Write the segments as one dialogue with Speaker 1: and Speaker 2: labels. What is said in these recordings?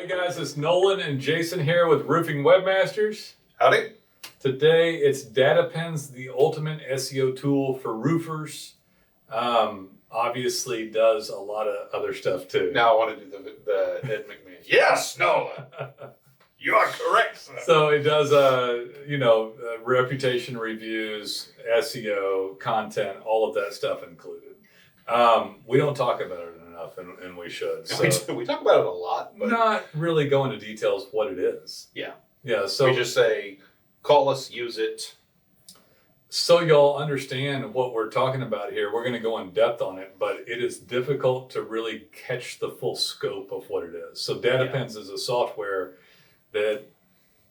Speaker 1: Hey guys, it's Nolen and Jason here with Roofing Webmasters.
Speaker 2: Howdy.
Speaker 1: Today it's DataPins, the ultimate SEO tool for roofers. Obviously does a lot of other stuff too.
Speaker 2: Now I want to do the Ed McMahon. Yes, Nolen. You are correct, sir.
Speaker 1: So it does, reputation reviews, SEO, content, all of that stuff included. We don't talk about it enough, and we should. So
Speaker 2: we talk about it a lot, but
Speaker 1: not really go into details what it is.
Speaker 2: Yeah.
Speaker 1: So
Speaker 2: we just say, call us, use it.
Speaker 1: So y'all understand what we're talking about here. We're going to go in depth on it, but it is difficult to really catch the full scope of what it is. So DataPins is a software that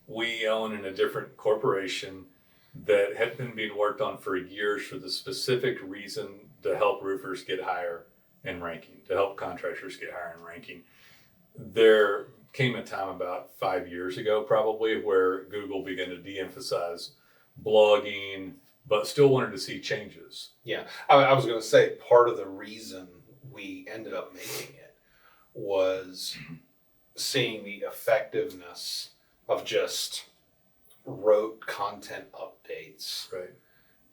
Speaker 1: we own in a different corporation that had been being worked on for years for the specific reason to help roofers get higher in ranking, to help contractors get higher in ranking. There came a time about 5 years ago probably where Google began to de-emphasize blogging, but still wanted to see changes.
Speaker 2: Yeah, I was going to say part of the reason we ended up making it was seeing the effectiveness of just rote content updates.
Speaker 1: Right.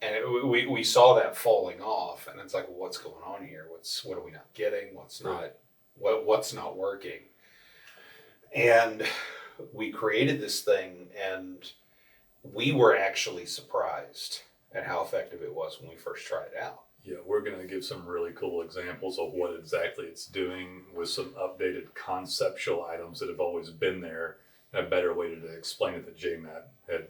Speaker 2: And we saw that falling off, and it's like, well, what's going on here? What are we not getting? What's not working? And we created this thing, and we were actually surprised at how effective it was when we first tried it out.
Speaker 1: Yeah, we're going to give some really cool examples of what exactly it's doing with some updated conceptual items that have always been there. A better way to explain it that JMAT had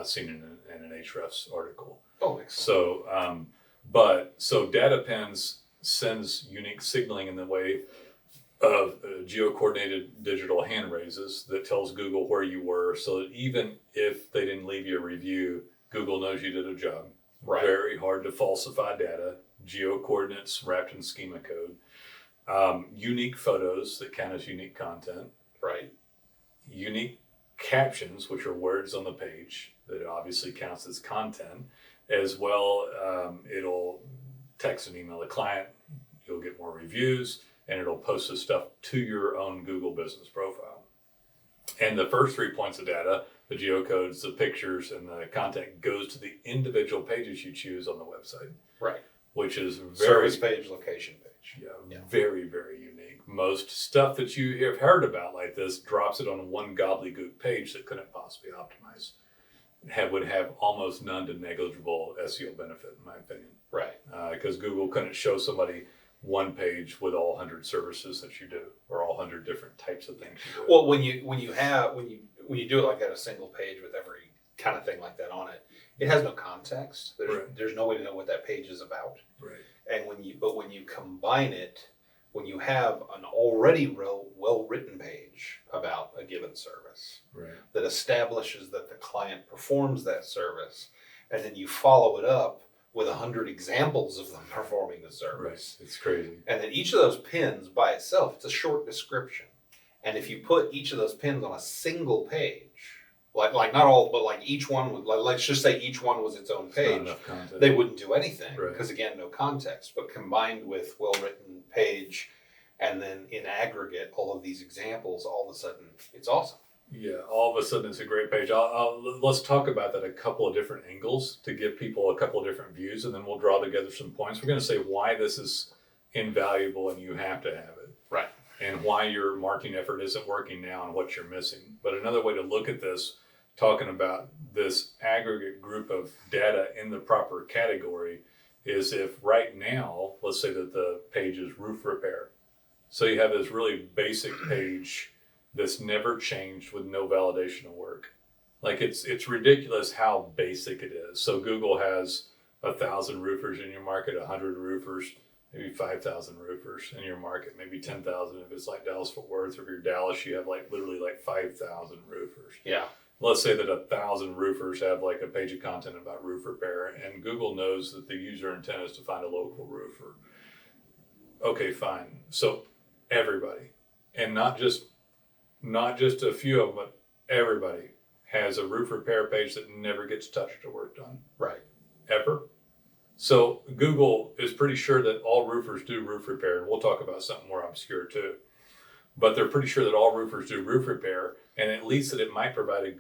Speaker 1: seen in an Ahrefs article.
Speaker 2: Oh, excellent.
Speaker 1: So DataPins sends unique signaling in the way of geo-coordinated digital hand raises that tells Google where you were, so that even if they didn't leave you a review, Google knows you did a job.
Speaker 2: Right.
Speaker 1: Very hard to falsify data. Geo-coordinates wrapped in schema code. Unique photos that count as unique content.
Speaker 2: Right.
Speaker 1: Unique captions, which are words on the page that obviously counts as content. As well, it'll text and email the client. You'll get more reviews, and it'll post this stuff to your own Google business profile. And the first 3 points of data, the geocodes, the pictures, and the content, goes to the individual pages you choose on the website.
Speaker 2: Right.
Speaker 1: Which is
Speaker 2: service page, location page.
Speaker 1: Yeah, very, very unique. Most stuff that you have heard about like this drops it on one gobbledygook page that couldn't possibly optimize. Would have almost none to negligible SEO benefit, in my opinion.
Speaker 2: Right.
Speaker 1: Because Google couldn't show somebody one page with all 100 services that you do, or all 100 different types of things you do.
Speaker 2: Well, when you do it like that, a single page with every kind of thing like that on it, it has no context. There's no way to know what that page is about.
Speaker 1: Right.
Speaker 2: And when you combine it, when you have an already well-written page about a given service,
Speaker 1: right,
Speaker 2: that establishes that the client performs that service, and then you follow it up with 100 examples of them performing the service.
Speaker 1: Right. It's crazy.
Speaker 2: And then each of those pins by itself, it's a short description. And if you put each of those pins on a single page, like not all, but like each one would, let's just say each one was its own page, they wouldn't do anything because again, no context. But combined with well-written page, and then in aggregate, all of these examples, all of a sudden, it's awesome.
Speaker 1: Yeah, all of a sudden it's a great page. Let's talk about that a couple of different angles to give people a couple of different views, and then we'll draw together some points. We're going to say why this is invaluable and you have to have it.
Speaker 2: Right.
Speaker 1: And why your marketing effort isn't working now and what you're missing. But another way to look at this, talking about this aggregate group of data in the proper category, is if right now, let's say that the page is roof repair. So you have this really basic page that's never changed with no validation of work. Like it's ridiculous how basic it is. So Google has 1,000 roofers in your market, 100 roofers, maybe 5,000 roofers in your market, maybe 10,000 if it's like Dallas-Fort Worth, or if you're Dallas, you have literally 5,000 roofers.
Speaker 2: Yeah.
Speaker 1: Let's say that 1,000 roofers have a page of content about roof repair, and Google knows that the user intent is to find a local roofer. Okay, fine. So everybody, and not just a few of them, but everybody has a roof repair page that never gets touched or worked on.
Speaker 2: Right.
Speaker 1: Ever. So Google is pretty sure that all roofers do roof repair, and we'll talk about something more obscure too. but they're pretty sure that all roofers do roof repair, and at least that it might provide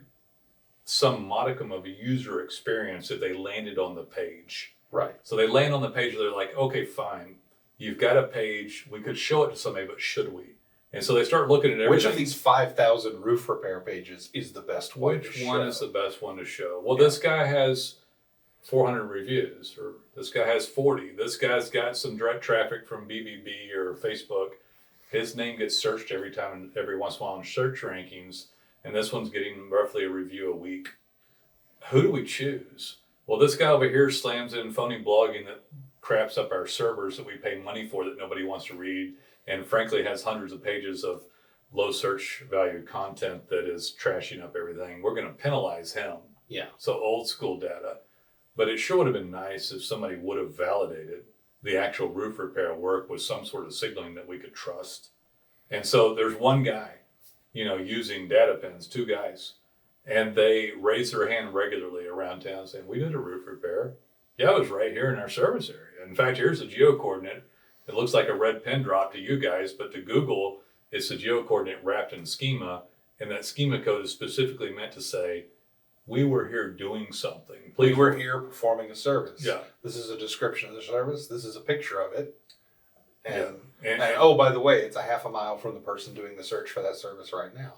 Speaker 1: some modicum of a user experience if they landed on the page.
Speaker 2: Right.
Speaker 1: So they land on the page and they're like, okay, fine. You've got a page. We could show it to somebody, but should we? And so they start looking at everything.
Speaker 2: Which of these 5,000 roof repair pages is the best one
Speaker 1: Which one is the best one to show? Well, this guy has 400 reviews, or this guy has 40. This guy's got some direct traffic from BBB or Facebook. His name gets searched every once in a while in search rankings, and this one's getting roughly a review a week. Who do we choose? Well, this guy over here slams in phony blogging that craps up our servers that we pay money for that nobody wants to read, and frankly has hundreds of pages of low search value content that is trashing up everything. We're going to penalize him.
Speaker 2: Yeah.
Speaker 1: So old school data. But it sure would have been nice if somebody would have validated the actual roof repair work with some sort of signaling that we could trust. And so there's one guy, using DataPins, two guys, and they raise their hand regularly around town saying, we did a roof repair. Yeah, it was right here in our service area. In fact, here's a geo-coordinate. It looks like a red pin drop to you guys, but to Google, it's a geo-coordinate wrapped in schema, and that schema code is specifically meant to say, we were here doing something.
Speaker 2: We were here performing a service.
Speaker 1: Yeah.
Speaker 2: This is a description of the service. This is a picture of it. And,
Speaker 1: and
Speaker 2: oh, by the way, it's a half a mile from the person doing the search for that service right now.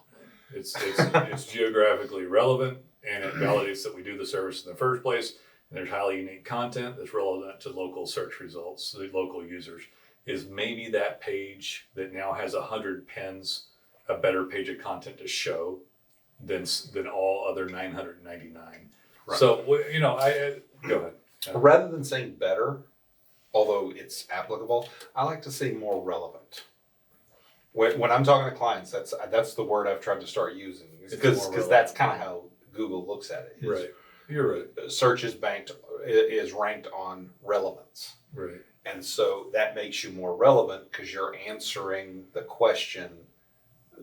Speaker 1: It's geographically relevant, and it validates that we do the service in the first place. And there's highly unique content that's relevant to local search results, the local users. Is maybe that page that now has 100 pins a better page of content to show than all other 999? Right. So go ahead.
Speaker 2: Rather than saying better, although it's applicable, I like to say more relevant. When I'm talking to clients, that's the word I've tried to start using, because that's kind of how Google looks at it.
Speaker 1: Right. You're right.
Speaker 2: Search is ranked on relevance.
Speaker 1: Right.
Speaker 2: And so that makes you more relevant because you're answering the question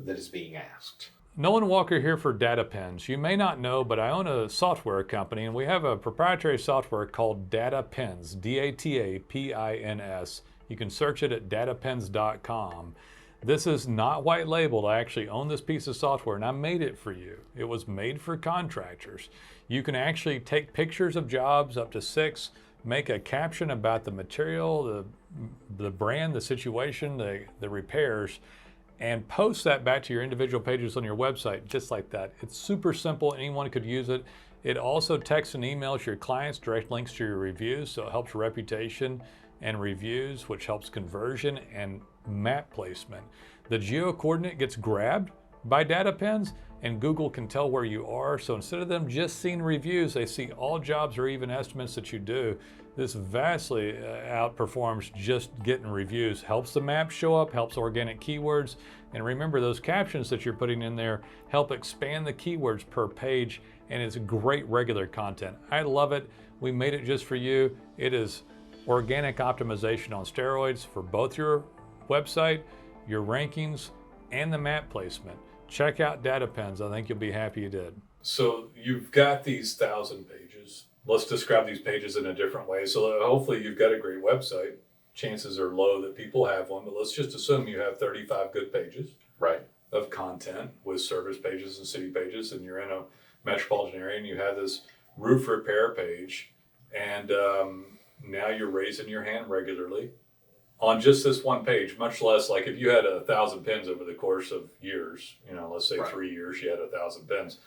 Speaker 2: that is being asked.
Speaker 3: Nolan Walker here for DataPins. You may not know, but I own a software company, and we have a proprietary software called DataPins, DATAPINS. You can search it at datapins.com. This is not white labeled. I actually own this piece of software, and I made it for you. It was made for contractors. You can actually take pictures of jobs, up to 6, make a caption about the material, the brand, the situation, the repairs, and post that back to your individual pages on your website, just like that. It's super simple. Anyone could use it. It also texts and emails your clients direct links to your reviews, so it helps reputation and reviews, which helps conversion and map placement. The geo-coordinate gets grabbed by DataPins, and Google can tell where you are. So instead of them just seeing reviews, they see all jobs or even estimates that you do. This vastly outperforms just getting reviews. Helps the map show up, helps organic keywords. And remember, those captions that you're putting in there help expand the keywords per page, and it's great regular content. I love it. We made it just for you. It is organic optimization on steroids for both your website, your rankings, and the map placement. Check out DataPins. I think you'll be happy you did.
Speaker 1: So you've got these 1,000 pages. Let's describe these pages in a different way. So hopefully you've got a great website. Chances are low that people have one, but let's just assume you have 35 good pages,
Speaker 2: right,
Speaker 1: of content with service pages and city pages, and you're in a metropolitan area and you have this roof repair page, and now you're raising your hand regularly on just this one page, much less like if you had 1,000 pins over the course of years, let's say 3 years, you had 1,000 pins,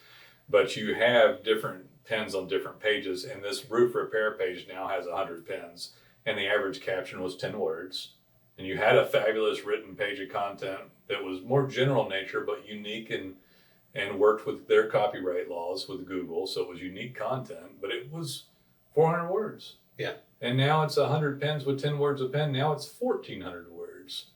Speaker 1: but you have different pins on different pages, and this roof repair page now has 100 pins, and the average caption was 10 words, and you had a fabulous written page of content that was more general nature, but unique and worked with their copyright laws with Google, so it was unique content, but it was 400 words.
Speaker 2: Yeah.
Speaker 1: And now it's 100 pins with 10 words a pen. Now it's 1,400 words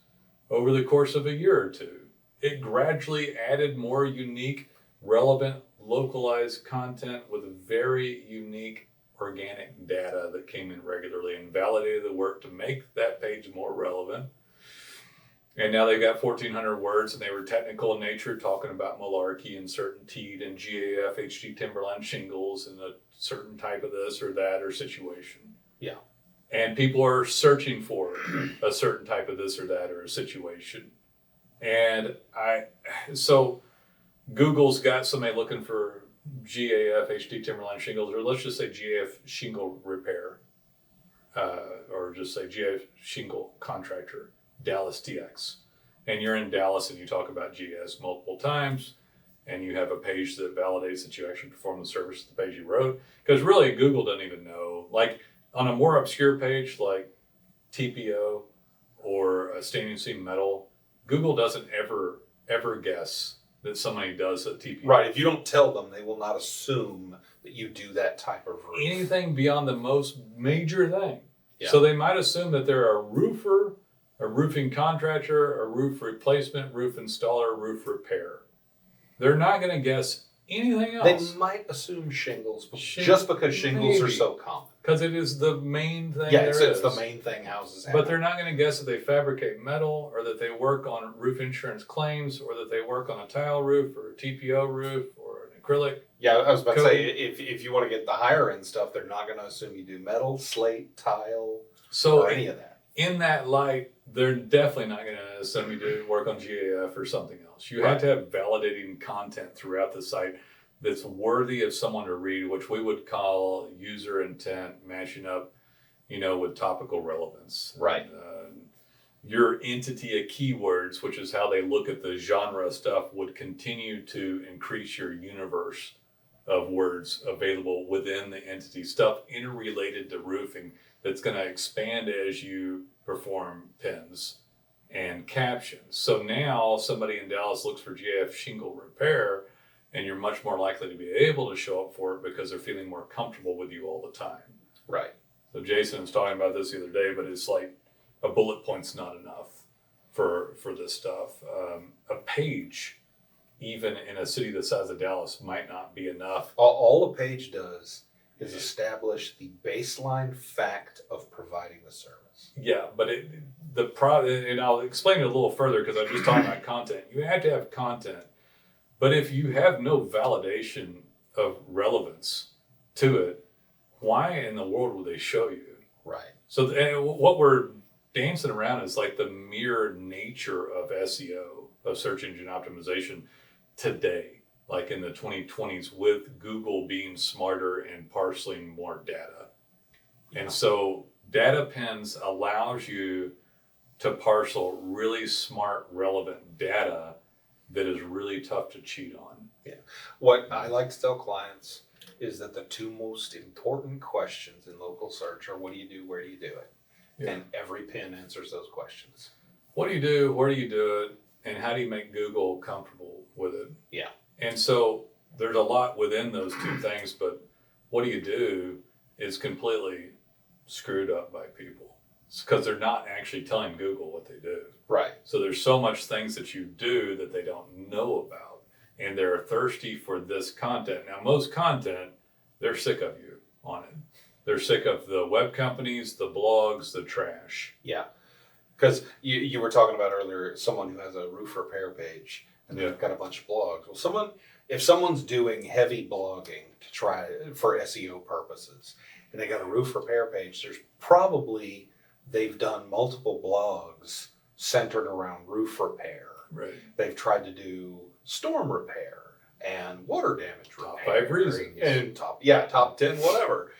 Speaker 1: over the course of a year or two. It gradually added more unique, relevant, localized content with very unique organic data that came in regularly and validated the work to make that page more relevant. And now they've got 1,400 words, and they were technical in nature, talking about malarkey and certain teed and GAF HD timberland shingles and a certain type of this or that or situation.
Speaker 2: Yeah.
Speaker 1: And people are searching for a certain type of this or that or a situation. And so Google's got somebody looking for GAF HD Timberline shingles, or let's just say GAF shingle repair, or just say GAF shingle contractor, Dallas TX. And you're in Dallas and you talk about GS multiple times, and you have a page that validates that you actually perform the service at the page you wrote. Because really, Google doesn't even know. Like on a more obscure page like TPO or a standing seam metal, Google doesn't ever guess that somebody does a TPO.
Speaker 2: Right. If you don't tell them, they will not assume that you do that type of roof.
Speaker 1: Anything beyond the most major thing.
Speaker 2: Yeah.
Speaker 1: So they might assume that they're a roofer, a roofing contractor, a roof replacement, roof installer, roof repair. They're not going to guess anything else.
Speaker 2: They might assume shingles, just because shingles are so common.
Speaker 1: Because it is the main thing.
Speaker 2: Yeah, it's the main thing houses have.
Speaker 1: But they're not going to guess that they fabricate metal, or that they work on roof insurance claims, or that they work on a tile roof, or a TPO roof, or an acrylic.
Speaker 2: Yeah, I was about to say, if you want to get the higher end stuff, they're not going to assume you do metal, slate, tile, or any of that.
Speaker 1: In that light, they're definitely not going to assume you do work on GAF or something else. You have to have validating content throughout the site that's worthy of someone to read, which we would call user intent matching up, with topical relevance.
Speaker 2: Right.
Speaker 1: Your entity of keywords, which is how they look at the genre stuff, would continue to increase your universe of words available within the entity, stuff interrelated to roofing that's going to expand as you perform pins and captions. So now somebody in Dallas looks for GF shingle repair, and you're much more likely to be able to show up for it because they're feeling more comfortable with you all the time.
Speaker 2: Right.
Speaker 1: So Jason was talking about this the other day, but it's like a bullet point's not enough for this stuff. A page, even in a city the size of Dallas, might not be enough.
Speaker 2: All a page does is establish the baseline fact of providing the service.
Speaker 1: Yeah, but and I'll explain it a little further because I'm just talking about content. You have to have content, but if you have no validation of relevance to it, why in the world would they show you?
Speaker 2: Right.
Speaker 1: So what we're dancing around is like the mere nature of SEO, of search engine optimization today, like in the 2020s, with Google being smarter and parceling more data. Yeah. And so DataPins allows you to parcel really smart, relevant data that is really tough to cheat on.
Speaker 2: Yeah. What I like to tell clients is that the two most important questions in local search are: what do you do, where do you do it? Yeah. And every pin answers those questions.
Speaker 1: What do you do, where do you do it, and how do you make Google comfortable with it?
Speaker 2: Yeah.
Speaker 1: And so there's a lot within those two things, but what do you do is completely screwed up by people. It's because they're not actually telling Google what they do.
Speaker 2: Right.
Speaker 1: So there's so much things that you do that they don't know about, and they're thirsty for this content. Now, most content, they're sick of you on it. They're sick of the web companies, the blogs, the trash.
Speaker 2: Yeah. Because you were talking about earlier someone who has a roof repair page and they've got a bunch of blogs. Well, if someone's doing heavy blogging to try for SEO purposes and they got a roof repair page, there's probably they've done multiple blogs centered around roof repair.
Speaker 1: Right.
Speaker 2: They've tried to do storm repair and water damage repair.
Speaker 1: Top 5 reasons.
Speaker 2: And top 10, whatever.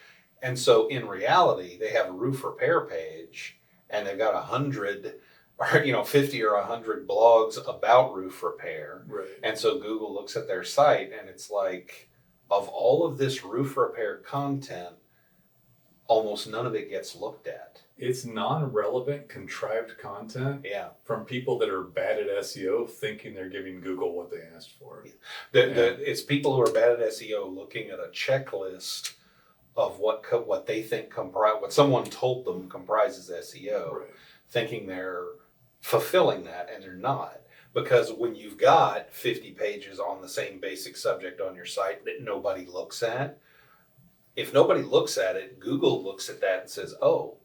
Speaker 2: And so in reality, they have a roof repair page and they've got 100 or 50 or 100 blogs about roof repair.
Speaker 1: Right.
Speaker 2: And so Google looks at their site and it's like, of all of this roof repair content, almost none of it gets looked at.
Speaker 1: It's non-relevant, contrived content from people that are bad at SEO thinking they're giving Google what they asked for.
Speaker 2: It's people who are bad at SEO looking at a checklist of what they think what someone told them comprises SEO, right, thinking they're fulfilling that, and they're not. Because when you've got 50 pages on the same basic subject on your site that nobody looks at, if nobody looks at it, Google looks at that and says, oh,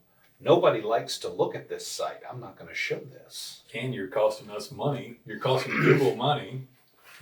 Speaker 2: nobody likes to look at this site. I'm not going to show this.
Speaker 1: And you're costing us money. You're costing Google money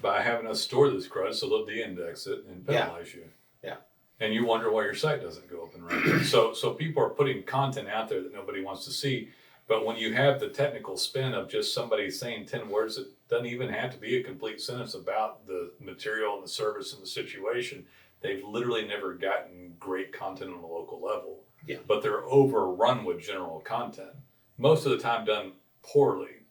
Speaker 1: by having us store this crud, so they'll de-index it and penalize you.
Speaker 2: Yeah.
Speaker 1: And you wonder why your site doesn't go up and running. So people are putting content out there that nobody wants to see But when you have the technical spin of just somebody saying 10 words, it doesn't even have to be a complete sentence about the material and the service and the situation. They've literally never gotten great content on a local level.
Speaker 2: Yeah.
Speaker 1: But they're overrun with general content. Most of the time done poorly.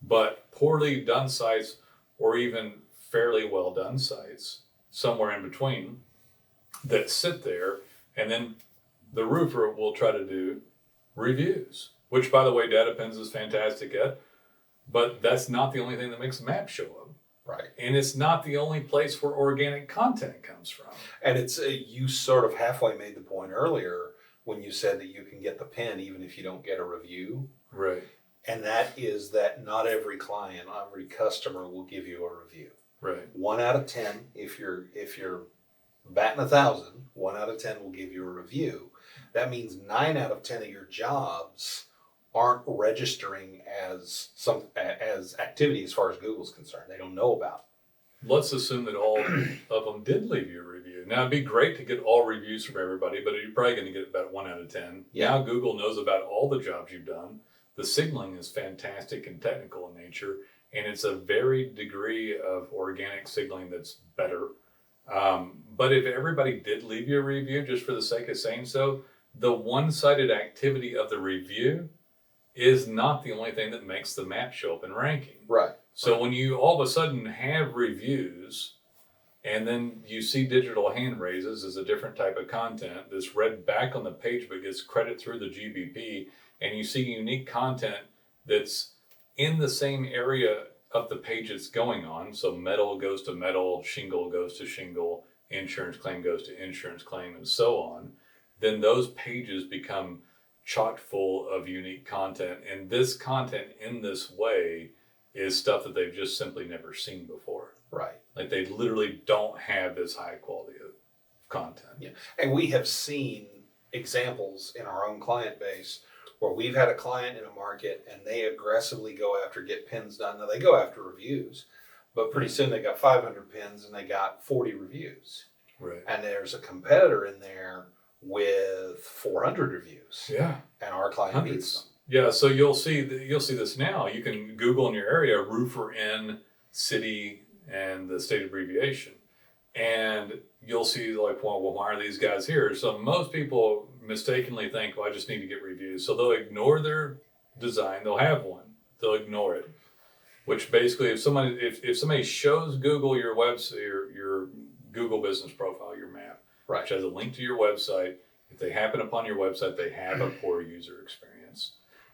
Speaker 1: But poorly done sites, or even fairly well done sites, somewhere in between, that sit there, and then the roofer will try to do reviews, which, by the way, DataPins is fantastic at, but that's not the only thing that makes the map show up.
Speaker 2: Right.
Speaker 1: And it's not the only place where organic content comes from.
Speaker 2: And it's you sort of halfway made the point earlier when you said that you can get the pin even if you don't get a review.
Speaker 1: Right.
Speaker 2: And that is that not every client, every customer will give you a review.
Speaker 1: Right.
Speaker 2: 1 out of 10, if you're batting 1,000, 1 out of 10 will give you a review. That means 9 out of 10 of your jobs aren't registering as activity as far as Google's concerned. They don't know about.
Speaker 1: Let's assume that all of them did leave you a review. Now, it'd be great to get all reviews from everybody, but you're probably going to get about 1 out of 10.
Speaker 2: Yeah.
Speaker 1: Now Google knows about all the jobs you've done. The signaling is fantastic and technical in nature, and it's a varied degree of organic signaling that's better. But if everybody did leave you a review just for the sake of saying so, the one-sided activity of the review is not the only thing that makes the map show up in ranking.
Speaker 2: Right.
Speaker 1: So when you all of a sudden have reviews and then you see digital hand raises as a different type of content that's read back on the page but gets credit through the GBP, and you see unique content that's in the same area of the page it's going on, so metal goes to metal, shingle goes to shingle, insurance claim goes to insurance claim, and so on, then those pages become chock full of unique content. And this content in this way is stuff that they've just simply never seen before.
Speaker 2: Right.
Speaker 1: Like they literally don't have this high quality of content.
Speaker 2: Yeah. And we have seen examples in our own client base where we've had a client in a market and they aggressively go after get pins done. Now they go after reviews, but pretty soon they got 500 pins and they got 40 reviews.
Speaker 1: Right.
Speaker 2: And there's a competitor in there with 400 reviews.
Speaker 1: Yeah.
Speaker 2: And our client beats them.
Speaker 1: Yeah, so you'll see this now. You can Google in your area roofer in city and the state abbreviation, and you'll see like, well, why are these guys here? So most people mistakenly think, well, I just need to get reviews. So they'll ignore their design. They'll have one. They'll ignore it. Which basically, if somebody shows Google your website, your Google business profile, your map,
Speaker 2: right,
Speaker 1: which has a link to your website, if they happen upon your website, they have a poor user experience.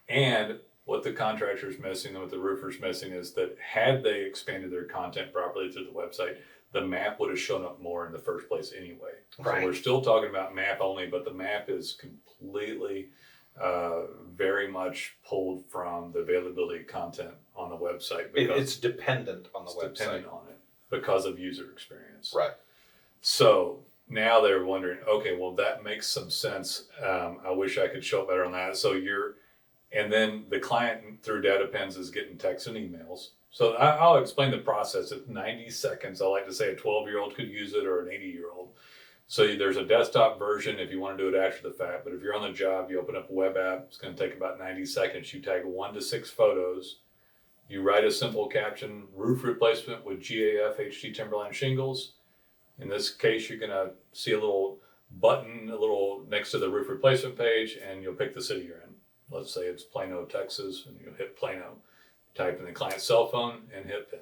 Speaker 1: And what the contractor's missing and what the roofer's missing is that had they expanded their content properly through the website, the map would have shown up more in the first place anyway.
Speaker 2: Right.
Speaker 1: So we're still talking about map only, but the map is completely very much pulled from the availability of content on the website. Because
Speaker 2: it's dependent on the website.
Speaker 1: Dependent on it because of user experience.
Speaker 2: Right.
Speaker 1: So now they're wondering, okay, well, that makes some sense. I wish I could show up better on that. So and then the client through DataPins is getting texts and emails. So I'll explain the process in 90 seconds. I like to say a 12-year-old could use it or an 80-year-old. So there's a desktop version if you want to do it after the fact. But if you're on the job, you open up a web app. It's going to take about 90 seconds. You tag 1 to 6 photos. You write a simple caption, roof replacement with GAF HT Timberline shingles. In this case, you're going to see a little button, a little next to the roof replacement page, and you'll pick the city you're in. Let's say it's Plano, Texas, and you'll hit Plano. Type in the client's cell phone and hit pin.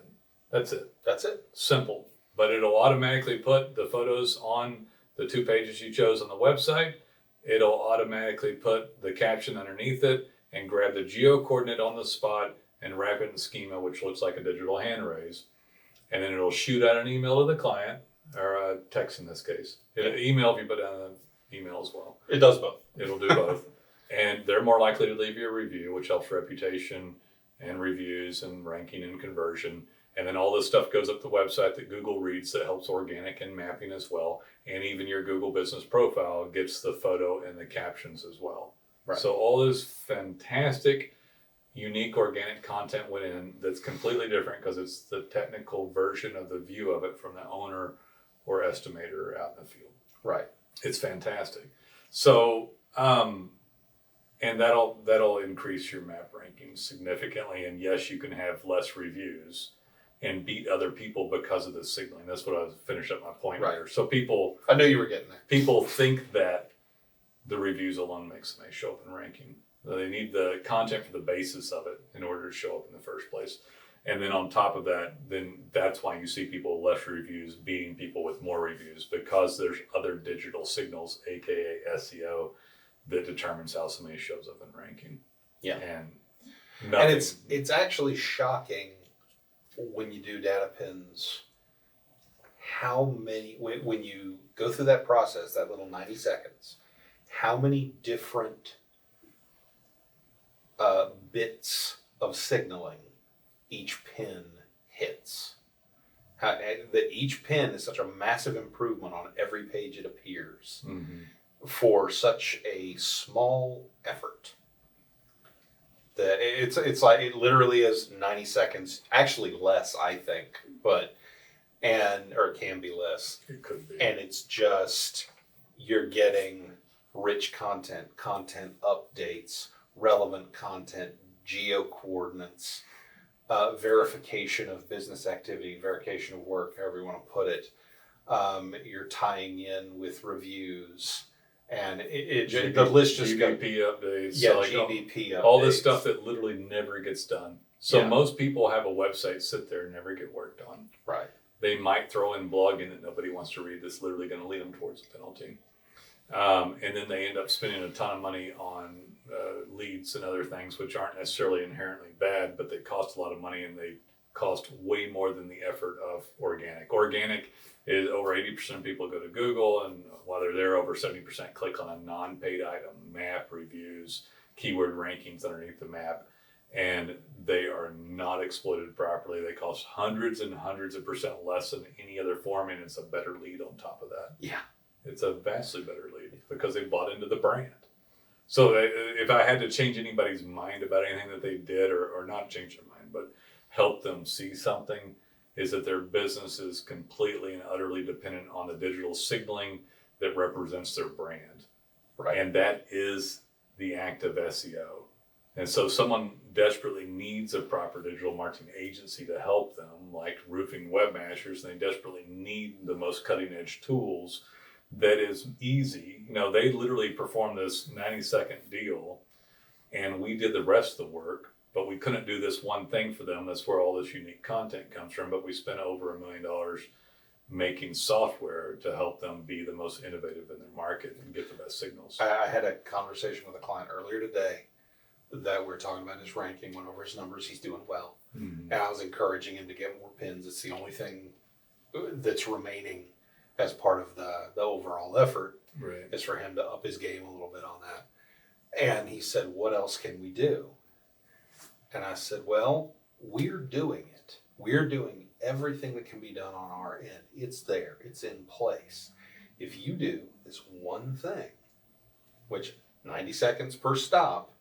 Speaker 1: That's it.
Speaker 2: That's it.
Speaker 1: Simple. But it'll automatically put the photos on the 2 pages you chose on the website. It'll automatically put the caption underneath it and grab the geo-coordinate on the spot and wrap it in schema, which looks like a digital hand raise. And then it'll shoot out an email to the client, or a text in this case. It'll email if you put down an email as well.
Speaker 2: It does both.
Speaker 1: It'll do both. And they're more likely to leave you a review, which helps reputation and reviews and ranking and conversion. And then all this stuff goes up the website that Google reads that helps organic and mapping as well. And even your Google business profile gets the photo and the captions as well.
Speaker 2: Right.
Speaker 1: So all this fantastic, unique organic content went in that's completely different because it's the technical version of the view of it from the owner or estimator out in the field.
Speaker 2: Right.
Speaker 1: It's fantastic. So And that'll increase your map rankings significantly. And yes, you can have less reviews and beat other people because of the signaling. That's what I was finish up my point
Speaker 2: Right.
Speaker 1: there. So people,
Speaker 2: I knew you were getting there.
Speaker 1: people think that the reviews alone makes them show up in ranking. They need the content for the basis of it in order to show up in the first place. And then on top of that, then that's why you see people with less reviews beating people with more reviews, because there's other digital signals, aka SEO, that determines how somebody shows up in ranking.
Speaker 2: Yeah.
Speaker 1: And
Speaker 2: it's actually shocking when you do DataPins how many, when you go through that process, that little 90 seconds, how many different bits of signaling each pin hits. That each pin is such a massive improvement on every page it appears for such a small effort. That it's like it literally is 90 seconds, actually less, I think, or it can be less.
Speaker 1: it could be.
Speaker 2: And it's just you're getting rich content updates, relevant content, geo-coordinates, verification of business activity, verification of work, however you want to put it. You're tying in with reviews, and the list just goes.
Speaker 1: GDP updates.
Speaker 2: Yeah,
Speaker 1: so like
Speaker 2: GDP updates.
Speaker 1: all this stuff that literally never gets done. So
Speaker 2: Yeah.
Speaker 1: most people have a website sit there and never get worked on.
Speaker 2: Right.
Speaker 1: They might throw in blogging that nobody wants to read that's literally going to lead them towards a penalty. And then they end up spending a ton of money on leads and other things, which aren't necessarily inherently bad, but they cost a lot of money and they cost way more than the effort of organic. Organic is over 80% of people go to Google, and while they're there, over 70% click on a non-paid item, map reviews, keyword rankings underneath the map, and they are not exploited properly. They cost hundreds and hundreds of percent less than any other form, and it's a better lead on top of that.
Speaker 2: Yeah.
Speaker 1: It's a vastly better lead because they bought into the brand. So if I had to change anybody's mind about anything that they did, or not change their mind, but help them see something, is that their business is completely and utterly dependent on the digital signaling that represents their brand.
Speaker 2: Right.
Speaker 1: And that is the act of SEO. And so someone desperately needs a proper digital marketing agency to help them, like Roofing Webmasters. They desperately need the most cutting edge tools that is easy. You know, they literally performed this 90-second deal and we did the rest of the work, but we couldn't do this one thing for them. That's where all this unique content comes from. But we spent over $1 million making software to help them be the most innovative in their market and get the best signals.
Speaker 2: I had a conversation with a client earlier today that we were talking about his ranking, went over his numbers, he's doing well. And I was encouraging him to get more pins. It's the only thing that's remaining as part of the overall effort,
Speaker 1: Right.
Speaker 2: is for him to up his game a little bit on that. And he said, what else can we do? And I said, well, we're doing it. We're doing everything that can be done on our end. It's there. It's in place. If you do this one thing, which 90 seconds per stop,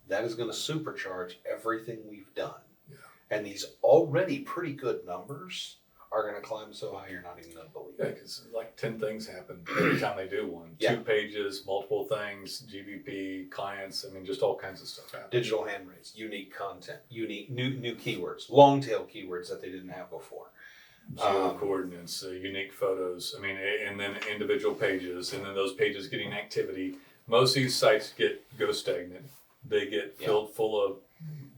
Speaker 2: that is going to supercharge everything we've done.
Speaker 1: Yeah.
Speaker 2: And these already pretty good numbers are going to climb so high you're not even going to believe
Speaker 1: Yeah,
Speaker 2: it.
Speaker 1: because like 10 things happen every time they do one.
Speaker 2: Yeah.
Speaker 1: 2 pages, multiple things, GBP, clients, I mean, just all kinds of stuff happens.
Speaker 2: Digital hand raise, unique content, unique new keywords, long tail keywords that they didn't have before.
Speaker 1: Geo-coordinates, unique photos, I mean, and then individual pages, and then those pages getting activity. Most of these sites go stagnant. They get filled full of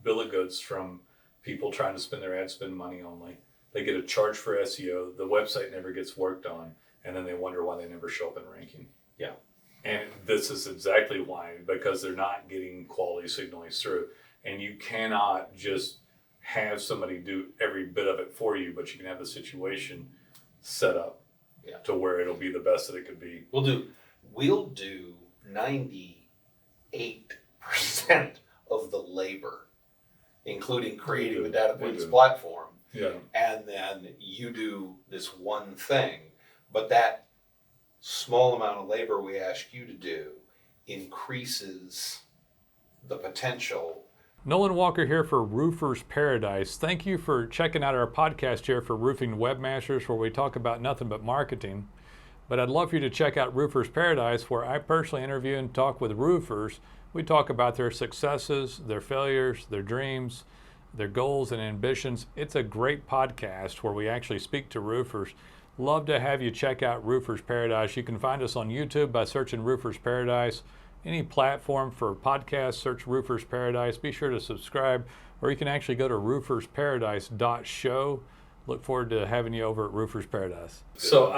Speaker 1: bill of goods from people trying to spend their ad spend money only. They get a charge for SEO. The website never gets worked on, and then they wonder why they never show up in ranking.
Speaker 2: Yeah.
Speaker 1: And this is exactly why, because they're not getting quality signaling through. And you cannot just have somebody do every bit of it for you, but you can have the situation set up to where it'll be the best that it could be.
Speaker 2: We'll do 98% of the labor, including creating the DataPins platform.
Speaker 1: Yeah.
Speaker 2: And then you do this one thing, but that small amount of labor we ask you to do increases the potential.
Speaker 3: Nolan Walker here for Roofers Paradise. Thank you for checking out our podcast here for Roofing Webmasters, where we talk about nothing but marketing. But I'd love for you to check out Roofers Paradise, where I personally interview and talk with roofers We talk about their successes, their failures, their dreams, their goals and ambitions. It's a great podcast where we actually speak to roofers. Love to have you check out Roofers Paradise. You can find us on YouTube by searching Roofers Paradise. Any platform for podcasts, search Roofers Paradise. Be sure to subscribe, or you can actually go to roofersparadise.show. Look forward to having you over at Roofers Paradise.
Speaker 1: So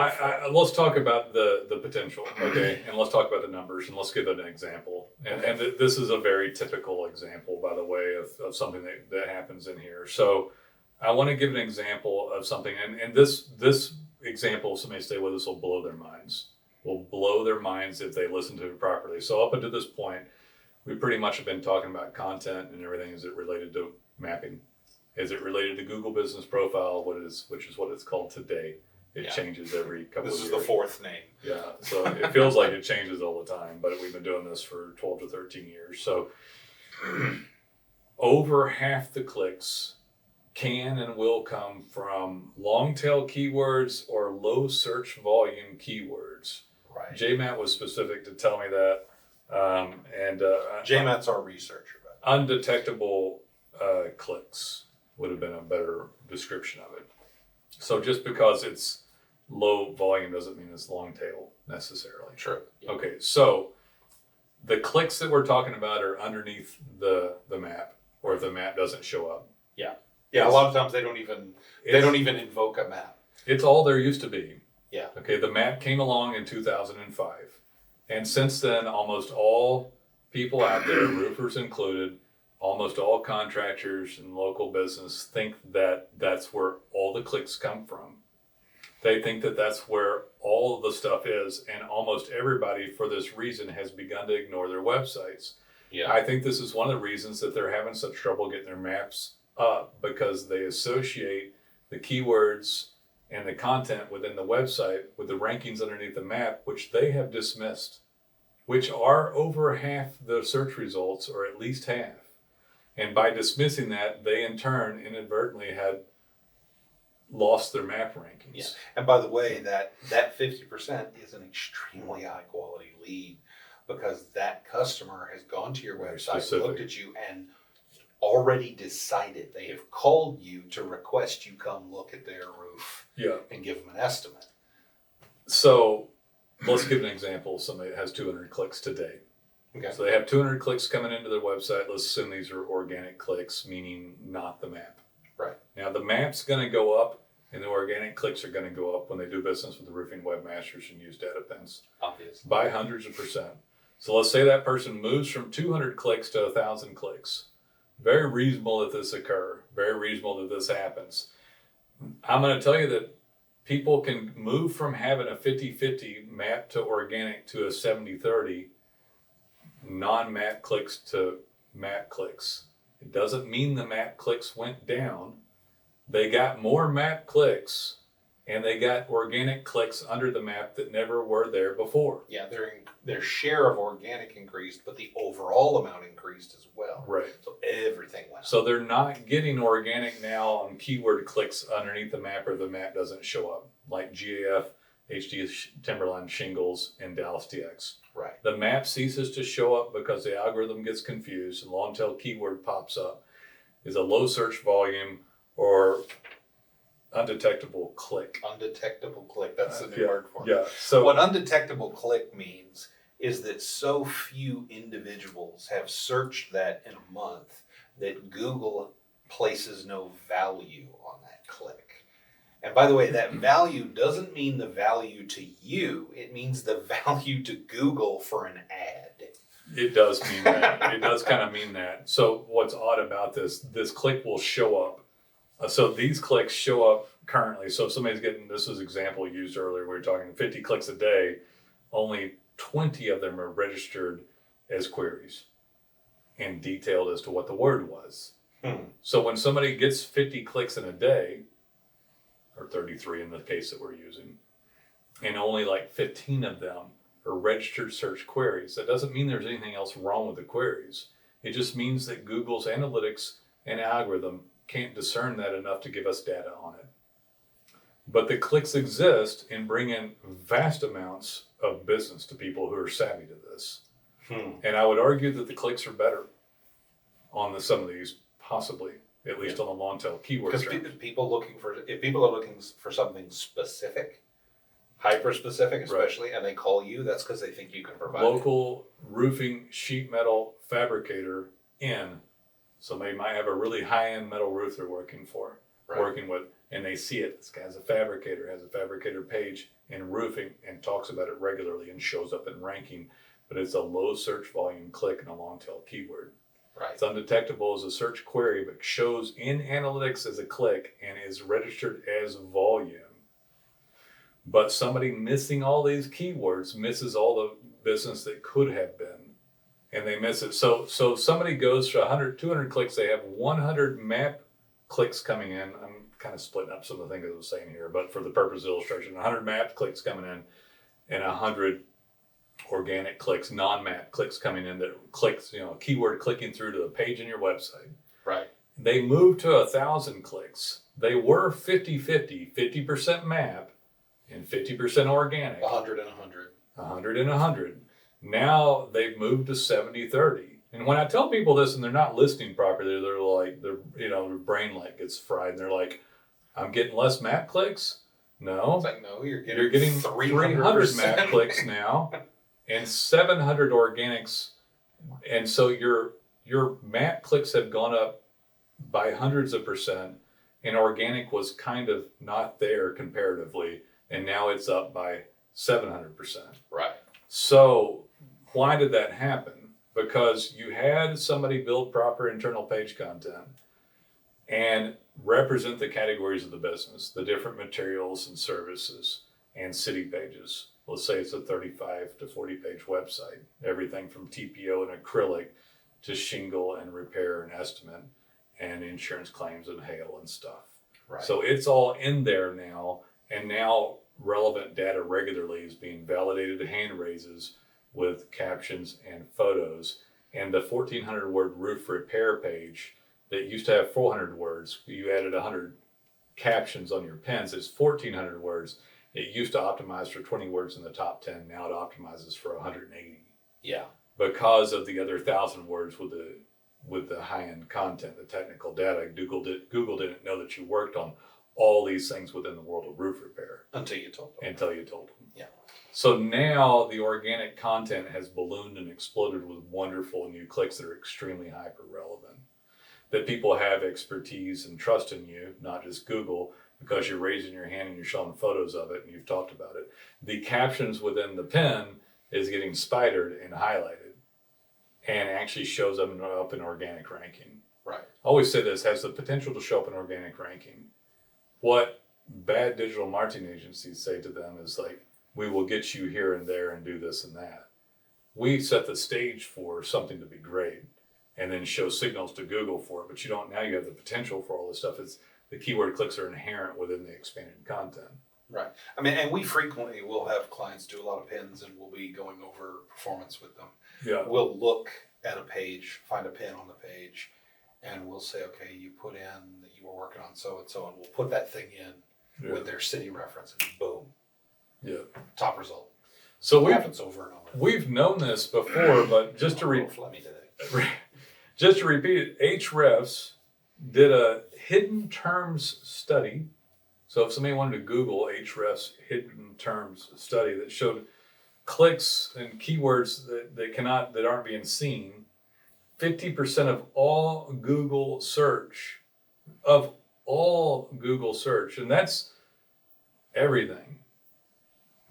Speaker 1: let's talk about the potential, okay? And let's talk about the numbers, and let's give an example. And this is a very typical example, by the way, of something that happens in here. So I want to give an example of something, and this example, somebody stay with us, will blow their minds. Will blow their minds if they listen to it properly. So up until this point, we pretty much have been talking about content and everything. Is it related to mapping? Is it related to Google Business Profile, which is what it's called today? It changes every couple of years.
Speaker 2: This is the fourth name.
Speaker 1: Yeah, so it feels like it changes all the time, but we've been doing this for 12 to 13 years. So over half the clicks can and will come from long tail keywords or low search volume keywords.
Speaker 2: Right.
Speaker 1: JMatt was specific to tell me that.
Speaker 2: JMatt's our researcher.
Speaker 1: Undetectable clicks would have been a better description of it. So just because it's low volume doesn't mean it's long tail necessarily.
Speaker 2: True.
Speaker 1: Okay, so the clicks that we're talking about are underneath the map, or if the map doesn't show up.
Speaker 2: Yeah, a lot of times they don't even invoke a map.
Speaker 1: It's all there used to be.
Speaker 2: Yeah.
Speaker 1: Okay, the map came along in 2005. And since then, almost all people out there, roofers included, almost all contractors and local business think that that's where all the clicks come from. They think that that's where all of the stuff is, and almost everybody, for this reason, has begun to ignore their websites.
Speaker 2: Yeah.
Speaker 1: I think this is one of the reasons that they're having such trouble getting their maps up, because they associate the keywords and the content within the website with the rankings underneath the map, which they have dismissed, which are over half the search results, or at least half. And by dismissing that, they in turn inadvertently had lost their map rankings.
Speaker 2: Yeah. And by the way, that 50% is an extremely high quality lead, because that customer has gone to your website, looked at you, and already decided. They have called you to request you come look at their roof and give them an estimate.
Speaker 1: So let's give an example. Somebody has 200 clicks today.
Speaker 2: Okay.
Speaker 1: So they have 200 clicks coming into their website. Let's assume these are organic clicks, meaning not the map.
Speaker 2: Right.
Speaker 1: Now the map's going to go up, and the organic clicks are going to go up when they do business with the Roofing Webmasters and use DataPins.
Speaker 2: Obviously.
Speaker 1: By hundreds of percent. So let's say that person moves from 200 clicks to 1,000 clicks. Very reasonable that this occur. Very reasonable that this happens. I'm going to tell you that people can move from having a 50-50 map to organic to a 70-30 non-map clicks to map clicks. It doesn't mean the map clicks went down. They got more map clicks, and they got organic clicks under the map that never were there before.
Speaker 2: Yeah, their share of organic increased, but the overall amount increased as well.
Speaker 1: Right.
Speaker 2: So everything went up.
Speaker 1: So they're not getting organic now on keyword clicks underneath the map, or the map doesn't show up, like GAF, HD Timberline Shingles, and Dallas TX.
Speaker 2: Right.
Speaker 1: The map ceases to show up because the algorithm gets confused and long tail keyword pops up. Is a low search volume or undetectable click.
Speaker 2: Undetectable click. That's the new word for it.
Speaker 1: Yeah. So
Speaker 2: what undetectable click means is that so few individuals have searched that in a month that Google places no value on that click. And by the way, that value doesn't mean the value to you. It means the value to Google for an ad.
Speaker 1: It does mean that. It does kind of mean that. So what's odd about this click will show up. So these clicks show up currently. So if somebody's getting, this was example used earlier, we were talking 50 clicks a day, only 20 of them are registered as queries and detailed as to what the word was. So when somebody gets 50 clicks in a day, or 33 in the case that we're using, and only like 15 of them are registered search queries, that doesn't mean there's anything else wrong with the queries. It just means that Google's analytics and algorithm can't discern that enough to give us data on it. But the clicks exist and bring in vast amounts of business to people who are savvy to this. And I would argue that the clicks are better on some of these, possibly, at least on the long tail keyword
Speaker 2: Because
Speaker 1: terms.
Speaker 2: if people are looking for something specific, hyper specific especially, and they call you, that's because they think you can provide
Speaker 1: Local roofing sheet metal fabricator in. Somebody might have a really high-end metal roof they're working with, and they see it. This guy has a fabricator page in roofing and talks about it regularly and shows up in ranking, but it's a low search volume click and a long tail keyword.
Speaker 2: Right.
Speaker 1: It's undetectable as a search query, but shows in analytics as a click and is registered as volume. But somebody missing all these keywords misses all the business that could have been. And they miss it. So somebody goes for 100, 200 clicks. They have 100 map clicks coming in. I'm kind of splitting up some of the things I was saying here, but for the purpose of illustration, 100 map clicks coming in and 100 organic clicks, non-map clicks coming in that clicks, keyword clicking through to the page in your website.
Speaker 2: Right.
Speaker 1: They moved to 1,000 clicks. They were 50-50, 50% map and 50% organic.
Speaker 2: 100 and 100.
Speaker 1: 100 and 100. Now they've moved to 70-30. And when I tell people this and they're not listening properly, they're like, their brain gets fried and they're like, I'm getting less map clicks? No.
Speaker 2: It's like, no, you're
Speaker 1: getting 300 map clicks now and 700 organics. And so your map clicks have gone up by hundreds of percent, and organic was kind of not there comparatively, and now it's up by 700%.
Speaker 2: Right.
Speaker 1: So why did that happen? Because you had somebody build proper internal page content and represent the categories of the business, the different materials and services and city pages. Let's say it's a 35 to 40 page website, everything from TPO and acrylic to shingle and repair and estimate and insurance claims and hail and stuff.
Speaker 2: Right.
Speaker 1: So it's all in there now, and now relevant data regularly is being validated hand raises with captions and photos. And the 1,400 word roof repair page that used to have 400 words, you added 100 captions on your pins, it's 1,400 words. It used to optimize for 20 words in the top 10. Now it optimizes for 180.
Speaker 2: Yeah.
Speaker 1: Because of the other 1,000 words with the high-end content, the technical data. Google didn't know that you worked on all these things within the world of roof repair.
Speaker 2: Until you told them.
Speaker 1: Yeah. So now the organic content has ballooned and exploded with wonderful new clicks that are extremely hyper relevant. That people have expertise and trust in you, not just Google, because you're raising your hand and you're showing photos of it and you've talked about it. The captions within the pin is getting spidered and highlighted and actually shows up in organic ranking.
Speaker 2: Right.
Speaker 1: I always say this has the potential to show up in organic ranking. What bad digital marketing agencies say to them is like, we will get you here and there and do this and that. We set the stage for something to be great and then show signals to Google for it, but now you have the potential for all this stuff. It's the keyword clicks are inherent within the expanded content.
Speaker 2: Right. I mean, and we frequently will have clients do a lot of pins and we'll be going over performance with them.
Speaker 1: Yeah.
Speaker 2: We'll look at a page, find a pin on the page, and we'll say, okay, you put in that you were working on so and so, and we'll put that thing in with their city reference, and boom.
Speaker 1: Yeah.
Speaker 2: Top result.
Speaker 1: So
Speaker 2: It happens over and over.
Speaker 1: we've known this before, but just to repeat it, Ahrefs did a hidden terms study. So if somebody wanted to Google Ahrefs hidden terms study that showed clicks and keywords that aren't being seen, 50% of all Google search, and that's everything.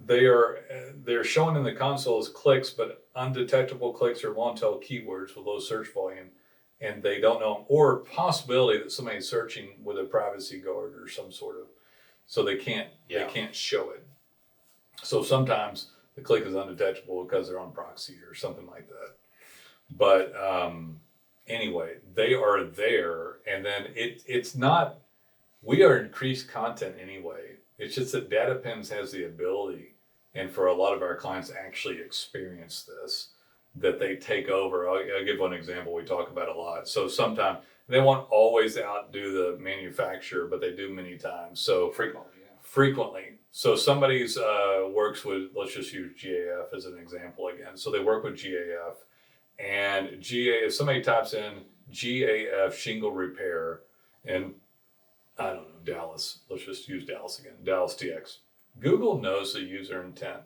Speaker 1: They're shown in the console as clicks, but undetectable clicks are long tail keywords with low search volume, and they don't know, or possibility that somebody's searching with a privacy guard or some sort of, so they can't show it. So sometimes the click is undetectable because they're on proxy or something like that. But anyway, they are there, and then it's not. We are increased content anyway. It's just that DataPins has the ability, and for a lot of our clients actually experience this, that they take over. I'll give one example we talk about a lot. So sometimes they won't always outdo the manufacturer, but they do many times. So frequently. So somebody's works with, let's just use GAF as an example again. So they work with GAF And if somebody types in GAF shingle repair and I don't know, Dallas, let's just use Dallas again, Dallas TX. Google knows the user intent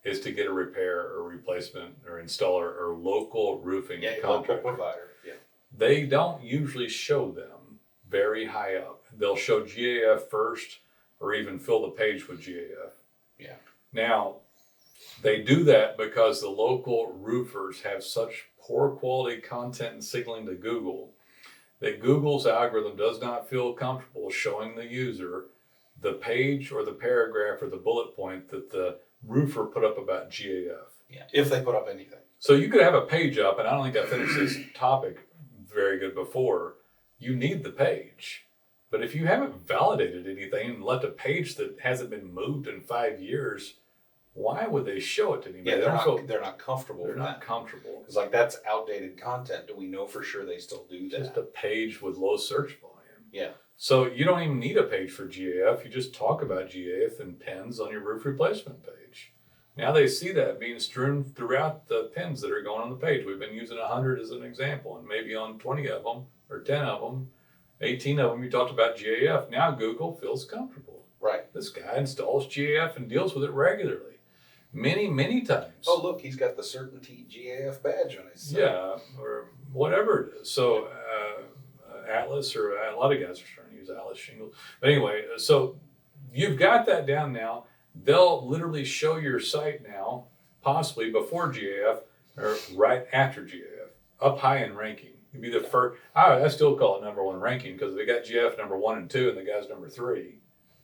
Speaker 1: is to get a repair or replacement or installer or local roofing contractor.
Speaker 2: Local provider. Yeah.
Speaker 1: They don't usually show them very high up. They'll show GAF first or even fill the page with GAF.
Speaker 2: Yeah.
Speaker 1: Now, they do that because the local roofers have such poor quality content and signaling to Google that Google's algorithm does not feel comfortable showing the user the page or the paragraph or the bullet point that the roofer put up about GAF.
Speaker 2: Yeah. If they put up anything.
Speaker 1: So you could have a page up, and I don't think I finished this topic very good before. You need the page. But if you haven't validated anything and left a page that hasn't been moved in 5 years, why would they show it to anybody?
Speaker 2: Yeah, they're not comfortable
Speaker 1: They're
Speaker 2: with
Speaker 1: not
Speaker 2: that.
Speaker 1: comfortable.
Speaker 2: Because like that's outdated content. Do we know for sure they still do that?
Speaker 1: Just a page with low search volume.
Speaker 2: Yeah.
Speaker 1: So you don't even need a page for GAF. You just talk about GAF and pins on your roof replacement page. Now they see that being strewn throughout the pins that are going on the page. We've been using 100 as an example, and maybe on 20 of them, or 10 of them, 18 of them, you talked about GAF. Now Google feels comfortable.
Speaker 2: Right.
Speaker 1: This guy installs GAF and deals with it regularly. Many times.
Speaker 2: Oh, look, he's got the Certainty GAF badge on his side.
Speaker 1: Yeah, or whatever it is. So Atlas, or a lot of guys are starting to use Atlas shingles. But anyway, so you've got that down now. They'll literally show your site now, possibly before GAF or right after GAF, up high in ranking. You'd be the first. I still call it number one ranking because they got GAF number 1 and 2, and the guy's number 3.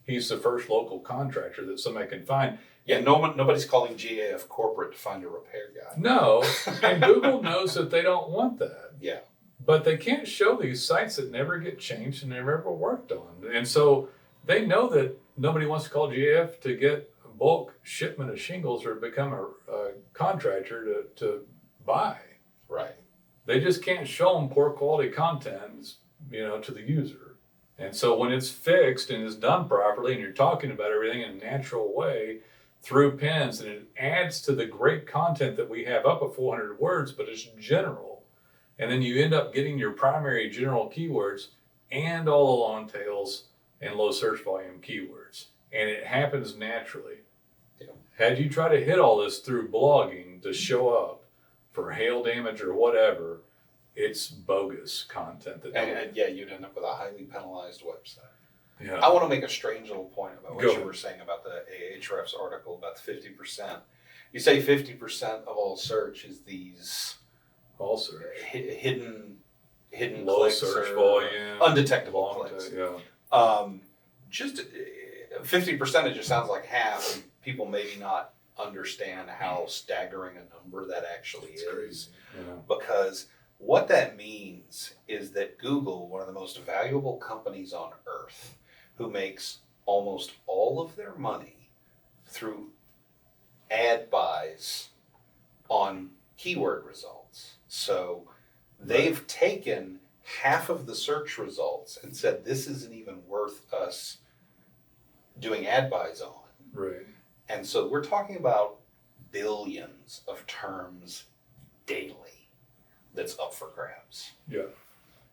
Speaker 1: He's the first local contractor that somebody can find.
Speaker 2: Yeah, nobody's calling GAF corporate to find a repair guy.
Speaker 1: No, and Google knows that they don't want that.
Speaker 2: Yeah.
Speaker 1: But they can't show these sites that never get changed and never ever worked on. And so they know that nobody wants to call GAF to get a bulk shipment of shingles or become a contractor to buy.
Speaker 2: Right.
Speaker 1: They just can't show them poor quality content, to the user. And so when it's fixed and is done properly and you're talking about everything in a natural way through pins, and it adds to the great content that we have up at 400 words, but it's general. And then you end up getting your primary general keywords and all the long tails and low search volume keywords. And it happens naturally.
Speaker 2: Yeah.
Speaker 1: Had you tried to hit all this through blogging to show up for hail damage or whatever, it's bogus content.
Speaker 2: And you'd end up with a highly penalized website.
Speaker 1: Yeah.
Speaker 2: I want to make a strange little point about what
Speaker 1: Go
Speaker 2: you
Speaker 1: ahead.
Speaker 2: were saying about the Ahrefs article about the 50%. You say 50% of all search is these
Speaker 1: All search.
Speaker 2: hidden
Speaker 1: Low
Speaker 2: clicks
Speaker 1: search
Speaker 2: or
Speaker 1: volume.
Speaker 2: undetectable
Speaker 1: long
Speaker 2: clicks.
Speaker 1: Yeah.
Speaker 2: Just 50%, it just sounds like half. And people maybe not understand how staggering a number that actually
Speaker 1: It's
Speaker 2: is.
Speaker 1: crazy. Yeah.
Speaker 2: Because what that means is that Google, one of the most valuable companies on earth, who makes almost all of their money through ad buys on keyword results. So they've taken half of the search results and said, this isn't even worth us doing ad buys on.
Speaker 1: Right.
Speaker 2: And so we're talking about billions of terms daily that's up for grabs.
Speaker 1: Yeah.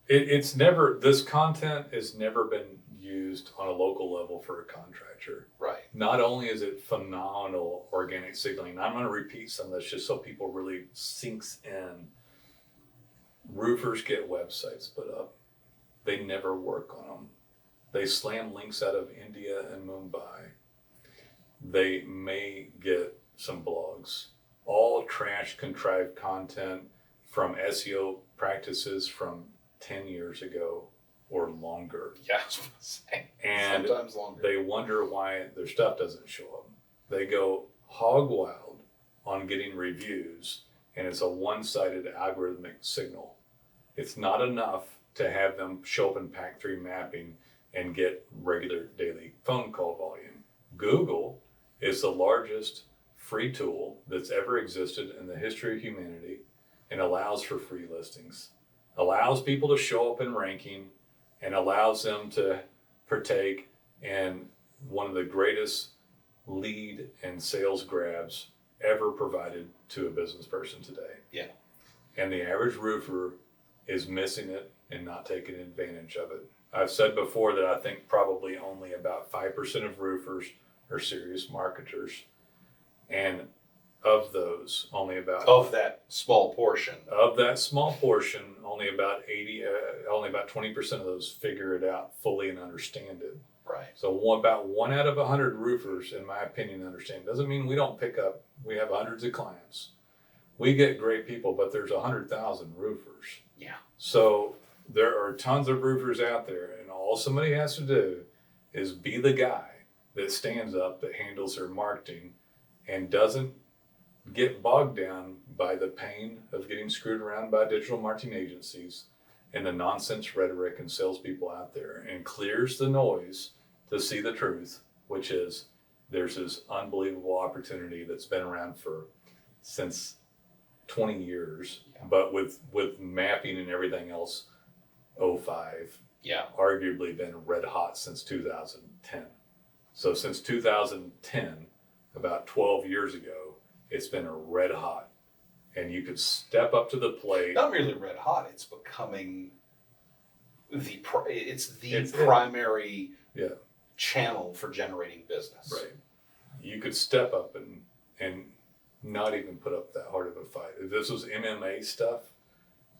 Speaker 1: It's never, this content has never been used on a local level for a contractor.
Speaker 2: Right.
Speaker 1: Not only is it phenomenal organic signaling, I'm going to repeat some of this just so people really sinks in. Roofers get websites put up. They never work on them. They slam links out of India and Mumbai. They may get some blogs. All trash, contrived content from SEO practices from 10 years ago or longer.
Speaker 2: Yeah, I was going to say.
Speaker 1: And
Speaker 2: sometimes longer.
Speaker 1: they wonder why their stuff doesn't show up. They go hog wild on getting reviews, and it's a one-sided algorithmic signal. It's not enough to have them show up in Pack 3 mapping and get regular daily phone call volume. Google is the largest free tool that's ever existed in the history of humanity and allows for free listings, allows people to show up in ranking, and allows them to partake in one of the greatest lead and sales grabs ever provided to a business person today.
Speaker 2: Yeah.
Speaker 1: And the average roofer is missing it and not taking advantage of it. I've said before that I think probably only about 5% of roofers are serious marketers. And of those, only about
Speaker 2: Of that small portion.
Speaker 1: only about 20% of those figure it out fully and understand it.
Speaker 2: Right.
Speaker 1: So about 1 out of 100 roofers, in my opinion, understand. Doesn't mean we don't pick up. We have hundreds of clients. We get great people, but there's 100,000 roofers.
Speaker 2: Yeah.
Speaker 1: So there are tons of roofers out there, and all somebody has to do is be the guy that stands up, that handles their marketing, and doesn't get bogged down by the pain of getting screwed around by digital marketing agencies and the nonsense rhetoric and salespeople out there, and clears the noise to see the truth, which is there's this unbelievable opportunity that's been around since 20 years, but with mapping and everything else, 05, arguably been red hot since 2010. So since 2010, about 12 years ago, it's been red hot, and you could step up to the plate.
Speaker 2: Not merely red hot; it's becoming the primary channel for generating business.
Speaker 1: Right. You could step up and not even put up that hard of a fight. If this was MMA stuff,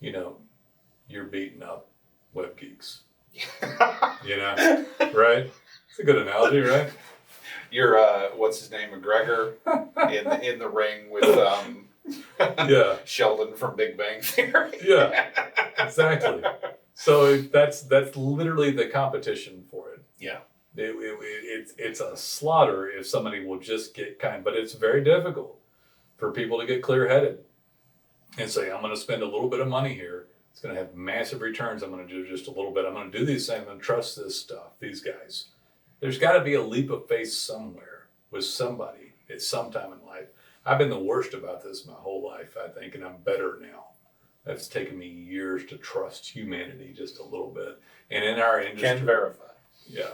Speaker 1: you're beating up web geeks. Right? It's a good analogy, right?
Speaker 2: You're what's his name, McGregor, in the ring with Sheldon from Big Bang Theory.
Speaker 1: Yeah, exactly. So that's literally the competition for it.
Speaker 2: Yeah.
Speaker 1: It's a slaughter if somebody will just get but it's very difficult for people to get clear-headed and say, I'm going to spend a little bit of money here. It's going to have massive returns. I'm going to do just a little bit. I'm going to do these things. I'm going to trust this stuff, these guys. There's got to be a leap of faith somewhere with somebody at some time in life. I've been the worst about this my whole life, I think, and I'm better now. That's taken me years to trust humanity just a little bit. And in our industry...
Speaker 2: Can verify.
Speaker 1: Yeah.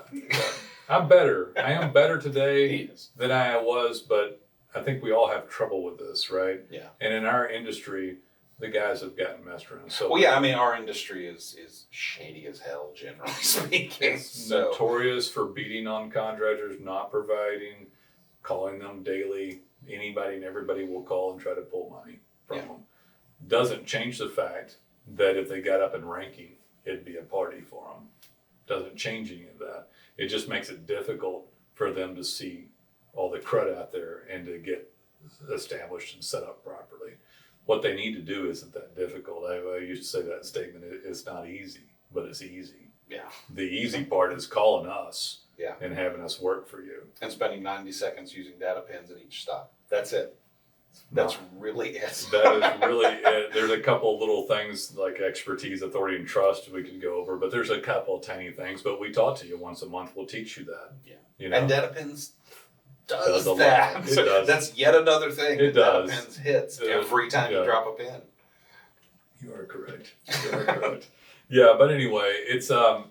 Speaker 1: I'm better. I am better today than I was, but I think we all have trouble with this, right?
Speaker 2: Yeah.
Speaker 1: And in our industry, the guys have gotten messed around. So
Speaker 2: our industry is shady as hell, generally speaking.
Speaker 1: It's notorious for beating on contractors, not providing, calling them daily. Anybody and everybody will call and try to pull money from them. Doesn't change the fact that if they got up in ranking, it'd be a party for them. Doesn't change any of that. It just makes it difficult for them to see all the crud out there and to get established and set up properly. What they need to do isn't that difficult. I used to say that statement, it's not easy, but it's easy.
Speaker 2: Yeah.
Speaker 1: The easy part is calling us and having us work for you.
Speaker 2: And spending 90 seconds using DataPins at each stop. That's it. That's really it.
Speaker 1: That is really it. There's a couple little things like expertise, authority, and trust we can go over, but there's a couple of tiny things. But we talk to you once a month. We'll teach you that.
Speaker 2: Yeah. And DataPins does that.
Speaker 1: It does.
Speaker 2: That's yet another thing.
Speaker 1: It does.
Speaker 2: DataPins hits every time you drop a pin.
Speaker 1: You are correct. Yeah, but anyway, it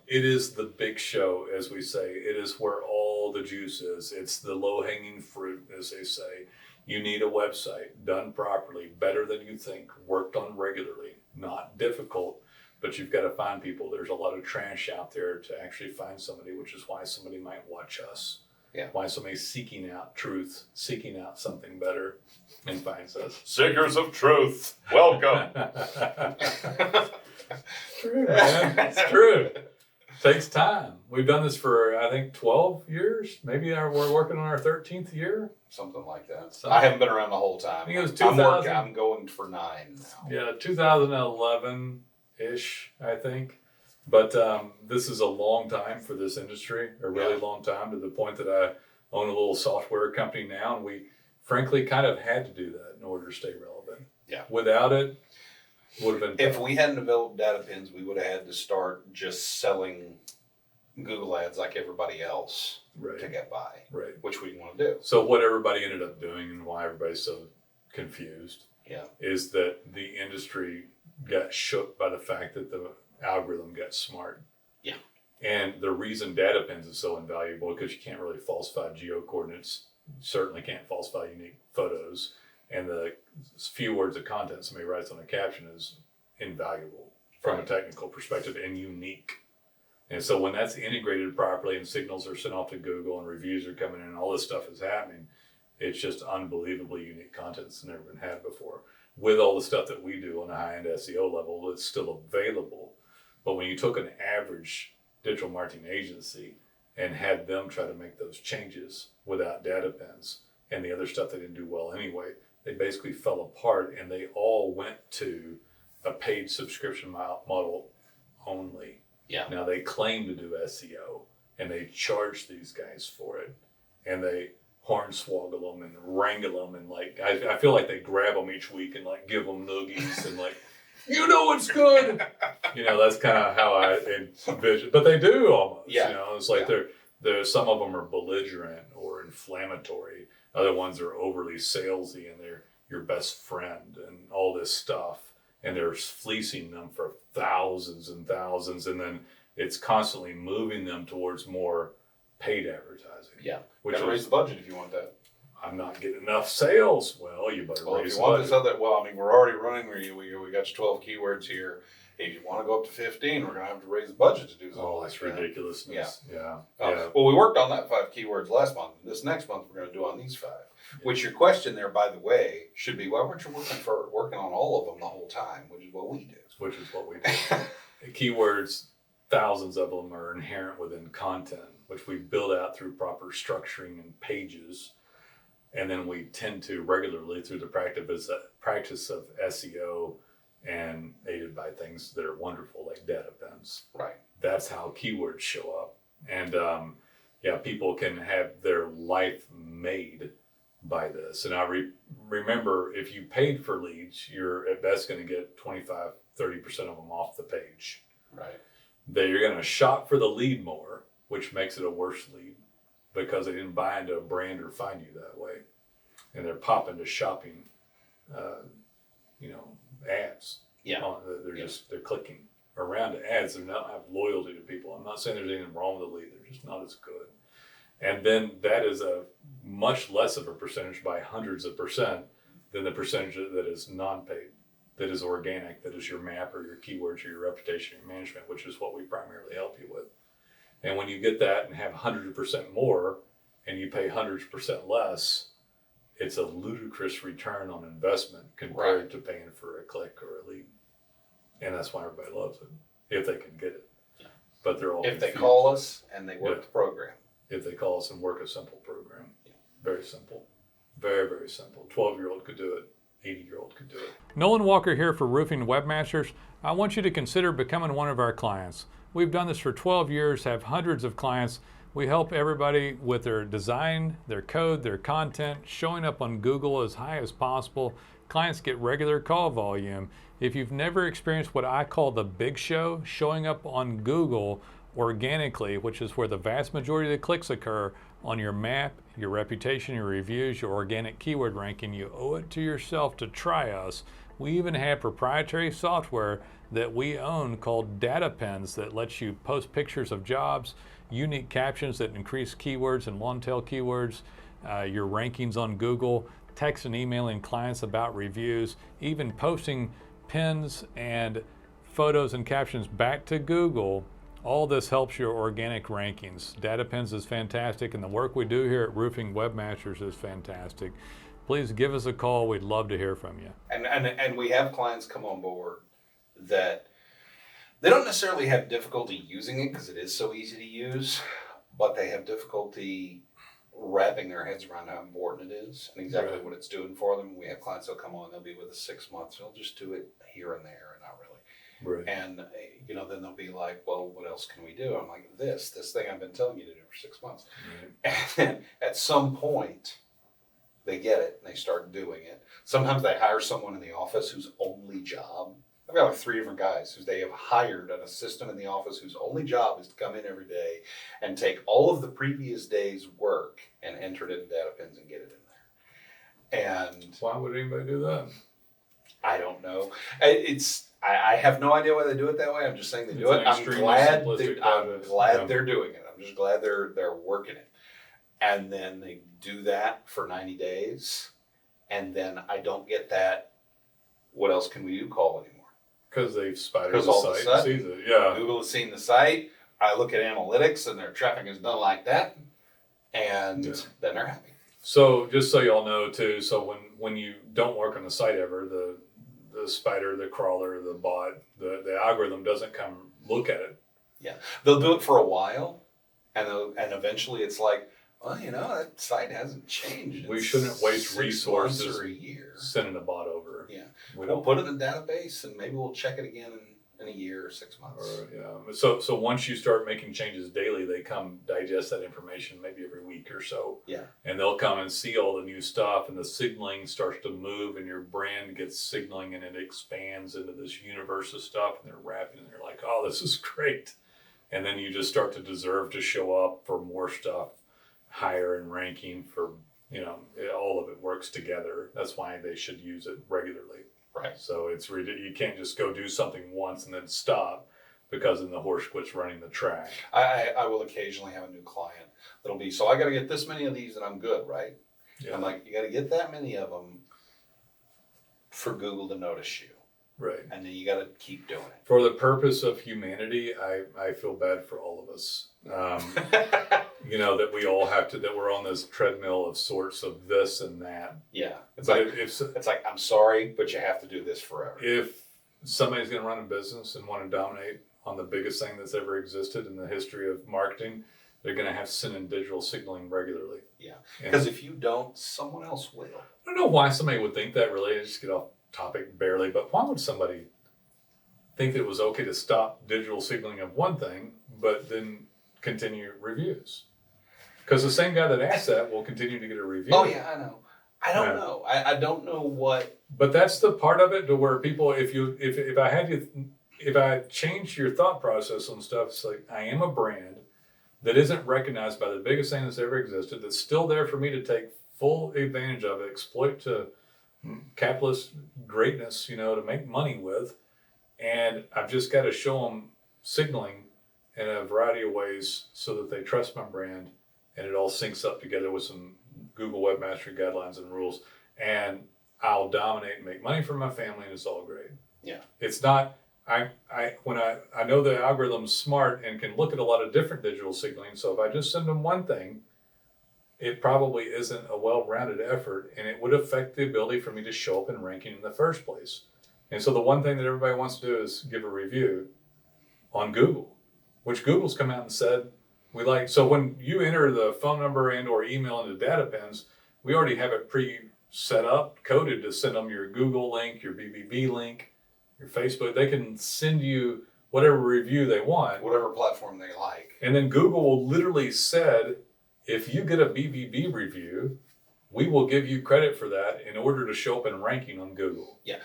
Speaker 1: is the big show, as we say. It is where all the juice is. It's the low-hanging fruit, as they say. You need a website done properly, better than you think, worked on regularly, not difficult, but you've got to find people. There's a lot of trash out there to actually find somebody, which is why somebody might watch us.
Speaker 2: Yeah.
Speaker 1: Why somebody's seeking out truth, seeking out something better, and finds us.
Speaker 2: Seekers of truth, welcome.
Speaker 1: True, man. It's true. Takes time. We've done this for, I think, 12 years. Maybe we're working on our 13th year.
Speaker 2: Something like that. I haven't been around the whole time.
Speaker 1: I think it was 2000.
Speaker 2: I'm going for 9 now.
Speaker 1: Yeah, 2011-ish, I think. But this is a long time for this industry, a really long time, to the point that I own a little software company now, and we frankly kind of had to do that in order to stay relevant.
Speaker 2: Yeah.
Speaker 1: Without it, would have been
Speaker 2: tough. If we hadn't developed DataPins, we would have had to start just selling Google ads like everybody else to get by, which we want to do.
Speaker 1: So what everybody ended up doing, and why everybody's so confused, is that the industry got shook by the fact that the algorithm got smart. Yeah. And the reason DataPins is so invaluable, because you can't really falsify geo-coordinates, you certainly can't falsify unique photos, and the few words of content somebody writes on a caption is invaluable from a technical perspective and unique. And so when that's integrated properly and signals are sent off to Google and reviews are coming in and all this stuff is happening, it's just unbelievably unique content that's never been had before. With all the stuff that we do on a high-end SEO level, it's still available. But when you took an average digital marketing agency and had them try to make those changes without DataPins and the other stuff they didn't do well anyway, they basically fell apart and they all went to a paid subscription model only.
Speaker 2: Yeah.
Speaker 1: Now they claim to do SEO and they charge these guys for it and they hornswoggle them and wrangle them and like I feel like they grab them each week and like give them noogies and like, you know it's good. That's kind of how I envision. But they do almost.
Speaker 2: Yeah.
Speaker 1: It's like they're some of them are belligerent or inflammatory. Other ones are overly salesy and they're your best friend and all this stuff. And they're fleecing them for thousands and thousands, and then it's constantly moving them towards more paid advertising.
Speaker 2: Yeah,
Speaker 4: Which gotta raise the budget if you want that.
Speaker 1: I'm not getting enough sales. Well, you better raise
Speaker 4: If
Speaker 1: the
Speaker 4: you want
Speaker 1: budget.
Speaker 4: this other, we're already running. We got your 12 keywords here. If you want to go up to 15, we're gonna have to raise the budget to do something.
Speaker 1: Oh, that's ridiculousness. Yeah.
Speaker 4: Well, we worked on that 5 keywords last month. This next month we're gonna do on these 5. Which your question there, by the way, should be, why weren't you working on all of them the whole time? Which is what we do.
Speaker 1: Which is what we do. The keywords, thousands of them are inherent within content, which we build out through proper structuring and pages. And then we tend to regularly through the practice of SEO and aided by things that are wonderful like DataPins.
Speaker 2: Right.
Speaker 1: That's how keywords show up. And people can have their life made by this. And I remember if you paid for leads, you're at best going to get 25, 30% of them off the page.
Speaker 2: Right.
Speaker 1: You're going to shop for the lead more, which makes it a worse lead because they didn't buy into a brand or find you that way. And they're popping to shopping, ads.
Speaker 2: Yeah.
Speaker 1: They're clicking around to ads. They don't have loyalty to people. I'm not saying there's anything wrong with the lead. They're just not as good. And then that is a much less of a percentage by hundreds of percent than the percentage that is non-paid, that is organic, that is your map or your keywords or your reputation or management, which is what we primarily help you with. And when you get that and have 100% more and you pay 100% less, it's a ludicrous return on investment compared to paying for a click or a lead. And that's why everybody loves it, if they can get it.
Speaker 2: Yeah.
Speaker 1: But they're all
Speaker 2: if they
Speaker 1: confused.
Speaker 2: call us and they work the program.
Speaker 1: If they call us and work a simple program. Very simple. Very, very simple. 12-year-old could do it. 80-year-old could do it.
Speaker 3: Nolen Walker here for Roofing Webmasters. I want you to consider becoming one of our clients. We've done this for 12 years, have hundreds of clients. We help everybody with their design, their code, their content, showing up on Google as high as possible. Clients get regular call volume. If you've never experienced what I call the big show, showing up on Google organically, which is where the vast majority of the clicks occur, on your map, your reputation, your reviews, your organic keyword ranking, you owe it to yourself to try us. We even have proprietary software that we own called DataPins that lets you post pictures of jobs, unique captions that increase keywords and long tail keywords, your rankings on Google, text and emailing clients about reviews, even posting pins and photos and captions back to Google. All this helps your organic rankings. DataPins is fantastic, and the work we do here at Roofing Webmasters is fantastic. Please give us a call. We'd love to hear from you.
Speaker 2: And we have clients come on board that they don't necessarily have difficulty using it because it is so easy to use, but they have difficulty wrapping their heads around how important it is and exactly what it's doing for them. We have clients that'll come on, they'll be with us 6 months, they'll just do it here and there and not really.
Speaker 1: Right.
Speaker 2: And, then they'll be like, well, what else can we do? I'm like, this thing I've been telling you to do for 6 months. Right. And then at some point, they get it and they start doing it. Sometimes they hire someone in the office whose only job, I've got like 3 different guys who they have hired an assistant in the office whose only job is to come in every day and take all of the previous day's work and enter it into DataPins and get it in there. And
Speaker 1: why would anybody do that?
Speaker 2: I don't know. I have no idea why they do it that way. I'm just saying they do it. I'm glad they're doing it. I'm just glad they're working it. And then they do that for 90 days. and then I don't get that, what else can we do call anymore?
Speaker 1: Because they've spidered
Speaker 2: Because
Speaker 1: the
Speaker 2: all of a
Speaker 1: site
Speaker 2: sudden,
Speaker 1: and sees it. Yeah.
Speaker 2: Google has seen the site. I look at analytics and their traffic is done like that, and then they're happy.
Speaker 1: So just so y'all know too, so when you don't work on the site ever, the spider, the crawler, the bot, the algorithm doesn't come look at it.
Speaker 2: Yeah, they'll do it for a while, and eventually it's like, well, that site hasn't changed.
Speaker 1: We shouldn't waste
Speaker 2: 6
Speaker 1: resources
Speaker 2: months or a year.
Speaker 1: Sending a bot over.
Speaker 2: Yeah,
Speaker 1: We
Speaker 2: we'll
Speaker 1: don't.
Speaker 2: put it in a database, and maybe we'll check it again in a year or 6 months.
Speaker 1: So once you start making changes daily, they come digest that information maybe every week or so.
Speaker 2: Yeah.
Speaker 1: And they'll come and see all the new stuff, and the signaling starts to move, and your brand gets signaling, and it expands into this universe of stuff, and they're wrapping, and they're like, oh, this is great. And then you just start to deserve to show up for more stuff, higher in ranking for, all of it works together. That's why they should use it regularly.
Speaker 2: Right.
Speaker 1: So you can't just go do something once and then stop, because then the horse quits running the track.
Speaker 2: I will occasionally have a new client that'll be, so I got to get this many of these and I'm good, right?
Speaker 1: Yeah.
Speaker 2: I'm like, you got to get that many of them for Google to notice you.
Speaker 1: Right.
Speaker 2: And then you got to keep doing it.
Speaker 1: For the purpose of humanity, I feel bad for all of us. That we all have to, that we're on this treadmill of sorts of this and that.
Speaker 2: Yeah. It's
Speaker 1: But
Speaker 2: like, it's like, I'm sorry, but you have to do this forever.
Speaker 1: if somebody's going to run a business and want to dominate on the biggest thing that's ever existed in the history of marketing, they're going to have to send in digital signaling regularly.
Speaker 2: Yeah.
Speaker 1: And
Speaker 2: Because if you don't, someone else will.
Speaker 1: I don't know why somebody would think that, really. I just get off topic barely, but why would somebody think that it was okay to stop digital signaling of one thing, but then continue reviews? Because the same guy that asked that will continue to get a review.
Speaker 2: Oh, yeah, I know. I don't know. I don't know what.
Speaker 1: But that's the part of it to where people, if I change your thought process on stuff, it's like, I am a brand that isn't recognized by the biggest thing that's ever existed, that's still there for me to take full advantage of, exploit to capitalist greatness, to make money with. And I've just got to show them signaling in a variety of ways so that they trust my brand, and it all syncs up together with some Google Webmaster guidelines and rules, and I'll dominate and make money for my family, and it's all great.
Speaker 2: Yeah.
Speaker 1: It's not, I know the algorithm's smart and can look at a lot of different digital signaling, so if I just send them one thing, it probably isn't a well-rounded effort, and it would affect the ability for me to show up in ranking in the first place. And so the one thing that everybody wants to do is give a review on Google, which Google's come out and said, so when you enter the phone number and or email into DataPins, we already have it pre-set up, coded to send them your Google link, your BBB link, your Facebook. They can send you whatever review they want.
Speaker 2: Whatever platform they like.
Speaker 1: And then Google will literally said, if you get a BBB review, we will give you credit for that in order to show up in ranking on Google.
Speaker 2: Yeah.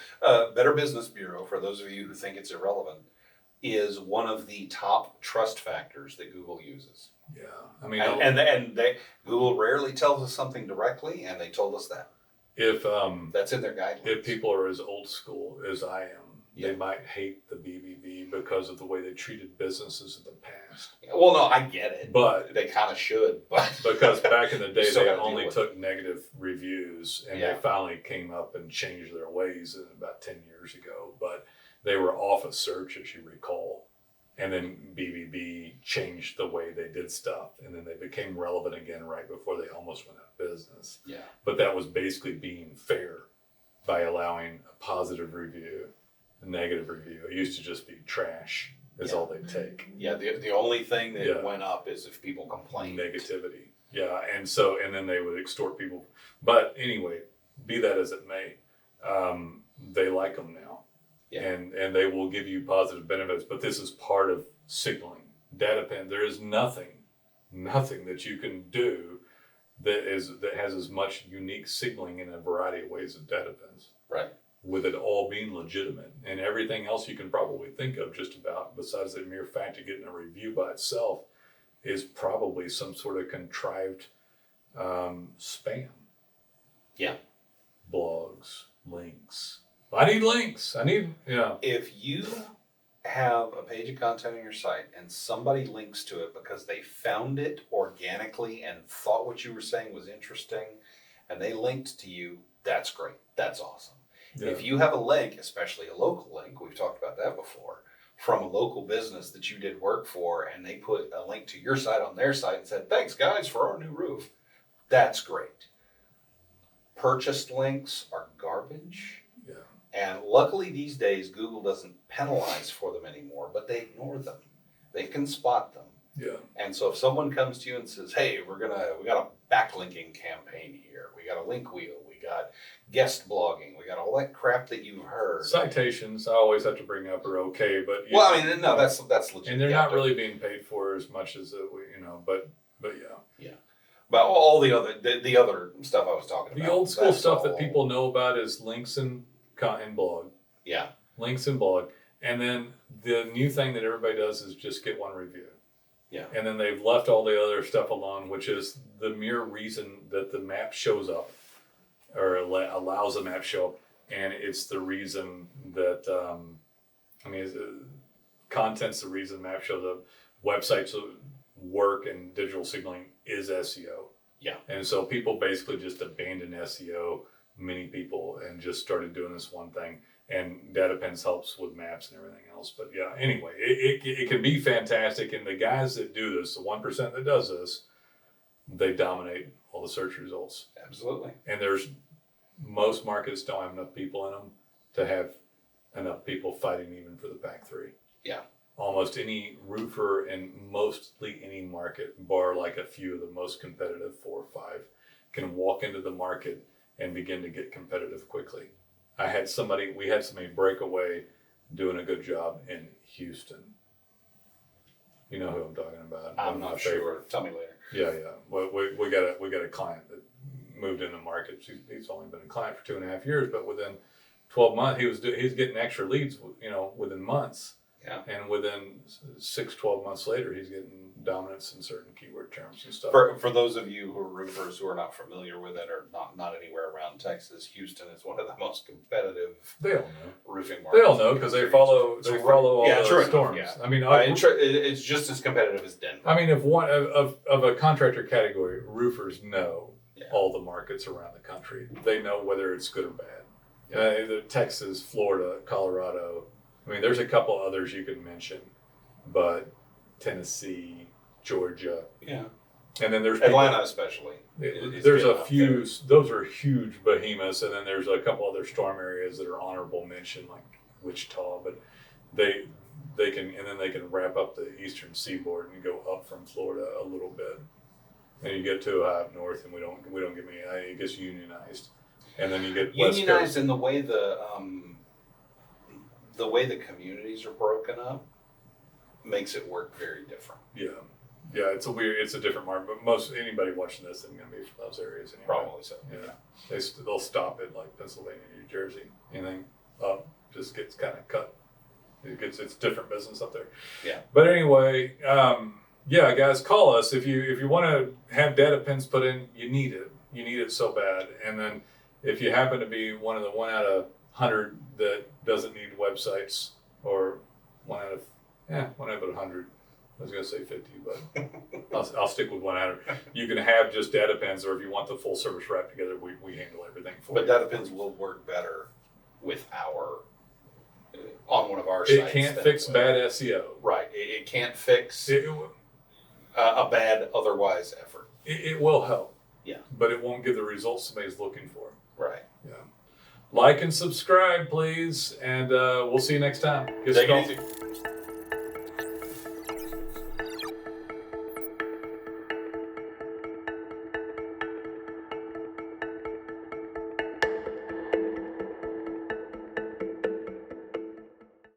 Speaker 2: Better Business Bureau, for those of you who think it's irrelevant, is one of the top trust factors that Google uses.
Speaker 1: Yeah. I mean,
Speaker 2: Google rarely tells us something directly, and they told us that.
Speaker 1: if
Speaker 2: That's in their guidelines.
Speaker 1: if people are as old school as I am,
Speaker 2: Yeah.
Speaker 1: they might hate the BBB because of the way they treated businesses in the past.
Speaker 2: Well, no, I get it.
Speaker 1: But
Speaker 2: They kind of should. But
Speaker 1: because back in the day,
Speaker 2: Still
Speaker 1: they
Speaker 2: gotta deal
Speaker 1: only
Speaker 2: with
Speaker 1: took negative reviews, and
Speaker 2: Yeah.
Speaker 1: they finally came up and changed their ways about 10 years ago. But they were off of search, as you recall. And then BBB changed the way they did stuff, and then they became relevant again right before they almost went out of business.
Speaker 2: Yeah.
Speaker 1: But that was basically being fair by allowing a positive review, a negative review. It used to just be trash is
Speaker 2: Yeah.
Speaker 1: all they take.
Speaker 2: Yeah, the only thing that
Speaker 1: Yeah.
Speaker 2: went up is if people complained.
Speaker 1: Negativity. Yeah, and then they would extort people. But anyway, be that as it may, they like them now.
Speaker 2: Yeah.
Speaker 1: And they will give you positive benefits, but this is part of signaling. DataPin, there is nothing that you can do that has as much unique signaling in a variety of ways as DataPins.
Speaker 2: Right.
Speaker 1: With it all being legitimate, and everything else you can probably think of just about, besides the mere fact of getting a review by itself, is probably some sort of contrived spam.
Speaker 2: Yeah.
Speaker 1: Blogs, links. I need links.
Speaker 2: If you have a page of content on your site and somebody links to it because they found it organically and thought what you were saying was interesting, and they linked to you, That's great. That's awesome.
Speaker 1: Yeah.
Speaker 2: If you have a link, especially a local link, we've talked about that before, from a local business that you did work for, and they put a link to your site on their site and said, thanks guys for our new roof. That's great. Purchased links are garbage.
Speaker 1: Yeah.
Speaker 2: And luckily these days, Google doesn't penalize for them anymore, but they ignore them. They can spot them.
Speaker 1: Yeah.
Speaker 2: And so if someone comes to you and says, hey, we got a backlinking campaign here. We got a link wheel. We got guest blogging. We got all that crap that you've heard.
Speaker 1: Citations, I always have to bring up, are okay, but
Speaker 2: Well, I mean, no, that's legit.
Speaker 1: and they're
Speaker 2: Yeah,
Speaker 1: not
Speaker 2: but-
Speaker 1: really being paid for as much as we, but yeah.
Speaker 2: But all the other stuff I was talking about.
Speaker 1: The old school
Speaker 2: that's
Speaker 1: stuff that
Speaker 2: all-
Speaker 1: people know about is links and blog,
Speaker 2: Yeah.
Speaker 1: links and blog, and then the new thing that everybody does is just get one review.
Speaker 2: Yeah.
Speaker 1: And then they've left all the other stuff alone, which is the mere reason that the map shows up or allows the map show up. And it's the reason that, content's the reason map shows up. Websites work and digital signaling is SEO.
Speaker 2: Yeah.
Speaker 1: And so people basically just abandoned SEO, many people, and just started doing this one thing. And DataPins helps with maps and everything else. But yeah, anyway, it can be fantastic. And the guys that do this, the 1% that does this, they dominate all the search results.
Speaker 2: Absolutely.
Speaker 1: And most markets don't have enough people in them to have enough people fighting even for the back three.
Speaker 2: Yeah.
Speaker 1: Almost any roofer and mostly any market, bar like a few of the most competitive 4 or 5, can walk into the market and begin to get competitive quickly. We had somebody break away doing a good job in Houston. You know who I'm talking about.
Speaker 2: I'm not sure. Tell me later.
Speaker 1: Yeah. Well, we got a client that moved in the market. He's only been a client for 2.5 years, but within 12 months, he was getting extra leads, within months.
Speaker 2: Yeah.
Speaker 1: And within 6-12 months later, he's getting dominance in certain keyword terms and stuff.
Speaker 2: For those of you who are roofers who are not familiar with it or not anywhere around Texas, Houston is one of the most competitive
Speaker 1: They all know.
Speaker 2: roofing markets.
Speaker 1: They all know because they follow all
Speaker 2: yeah,
Speaker 1: the
Speaker 2: true
Speaker 1: storms.
Speaker 2: enough, yeah.
Speaker 1: I mean,
Speaker 2: It's just as competitive as Denver.
Speaker 1: I mean, if one of a contractor category, roofers know
Speaker 2: Yeah.
Speaker 1: all the markets around the country. They know whether it's good or bad.
Speaker 2: Yeah.
Speaker 1: Texas, Florida, Colorado. I mean, there's a couple others you can mention, but Tennessee, Georgia,
Speaker 2: Yeah.
Speaker 1: and then there's
Speaker 2: Atlanta especially. is
Speaker 1: there's
Speaker 2: good
Speaker 1: a
Speaker 2: up
Speaker 1: few.
Speaker 2: there.
Speaker 1: Those are huge behemoths, and then there's a couple other storm areas that are honorable mention, like Wichita, but they can, and then they can wrap up the eastern seaboard and go up from Florida a little bit, and you get to up north, and we don't get any. It gets unionized, and then you get West
Speaker 2: Unionized
Speaker 1: Coast.
Speaker 2: in the way the communities are broken up makes it work very different.
Speaker 1: Yeah, it's a different market, but most anybody watching this isn't going to be from those areas anyway.
Speaker 2: Probably so.
Speaker 1: Yeah, they'll stop at like Pennsylvania, New Jersey, anything up just gets kind of cut. It's different business up there.
Speaker 2: Yeah.
Speaker 1: But anyway, yeah, guys, call us if you want to have DataPins put in. You need it. You need it so bad. And then if you happen to be one out of 100 that doesn't need websites, or one out of 100. I was going to say 50, but I'll stick with 100. You can have just DataPins, or if you want the full service wrap together, we handle everything for
Speaker 2: But
Speaker 1: you.
Speaker 2: DataPins will work better with on one of our
Speaker 1: It
Speaker 2: sites.
Speaker 1: can't
Speaker 2: than
Speaker 1: fix
Speaker 2: it will.
Speaker 1: bad SEO.
Speaker 2: Right. It can't fix
Speaker 1: It
Speaker 2: a bad otherwise effort.
Speaker 1: will help.
Speaker 2: Yeah.
Speaker 1: But it won't give the results somebody's looking for.
Speaker 2: Right.
Speaker 1: Yeah. Like and subscribe, please, and we'll see you next time. Get
Speaker 2: Take
Speaker 1: some
Speaker 2: it
Speaker 1: coffee.
Speaker 2: easy.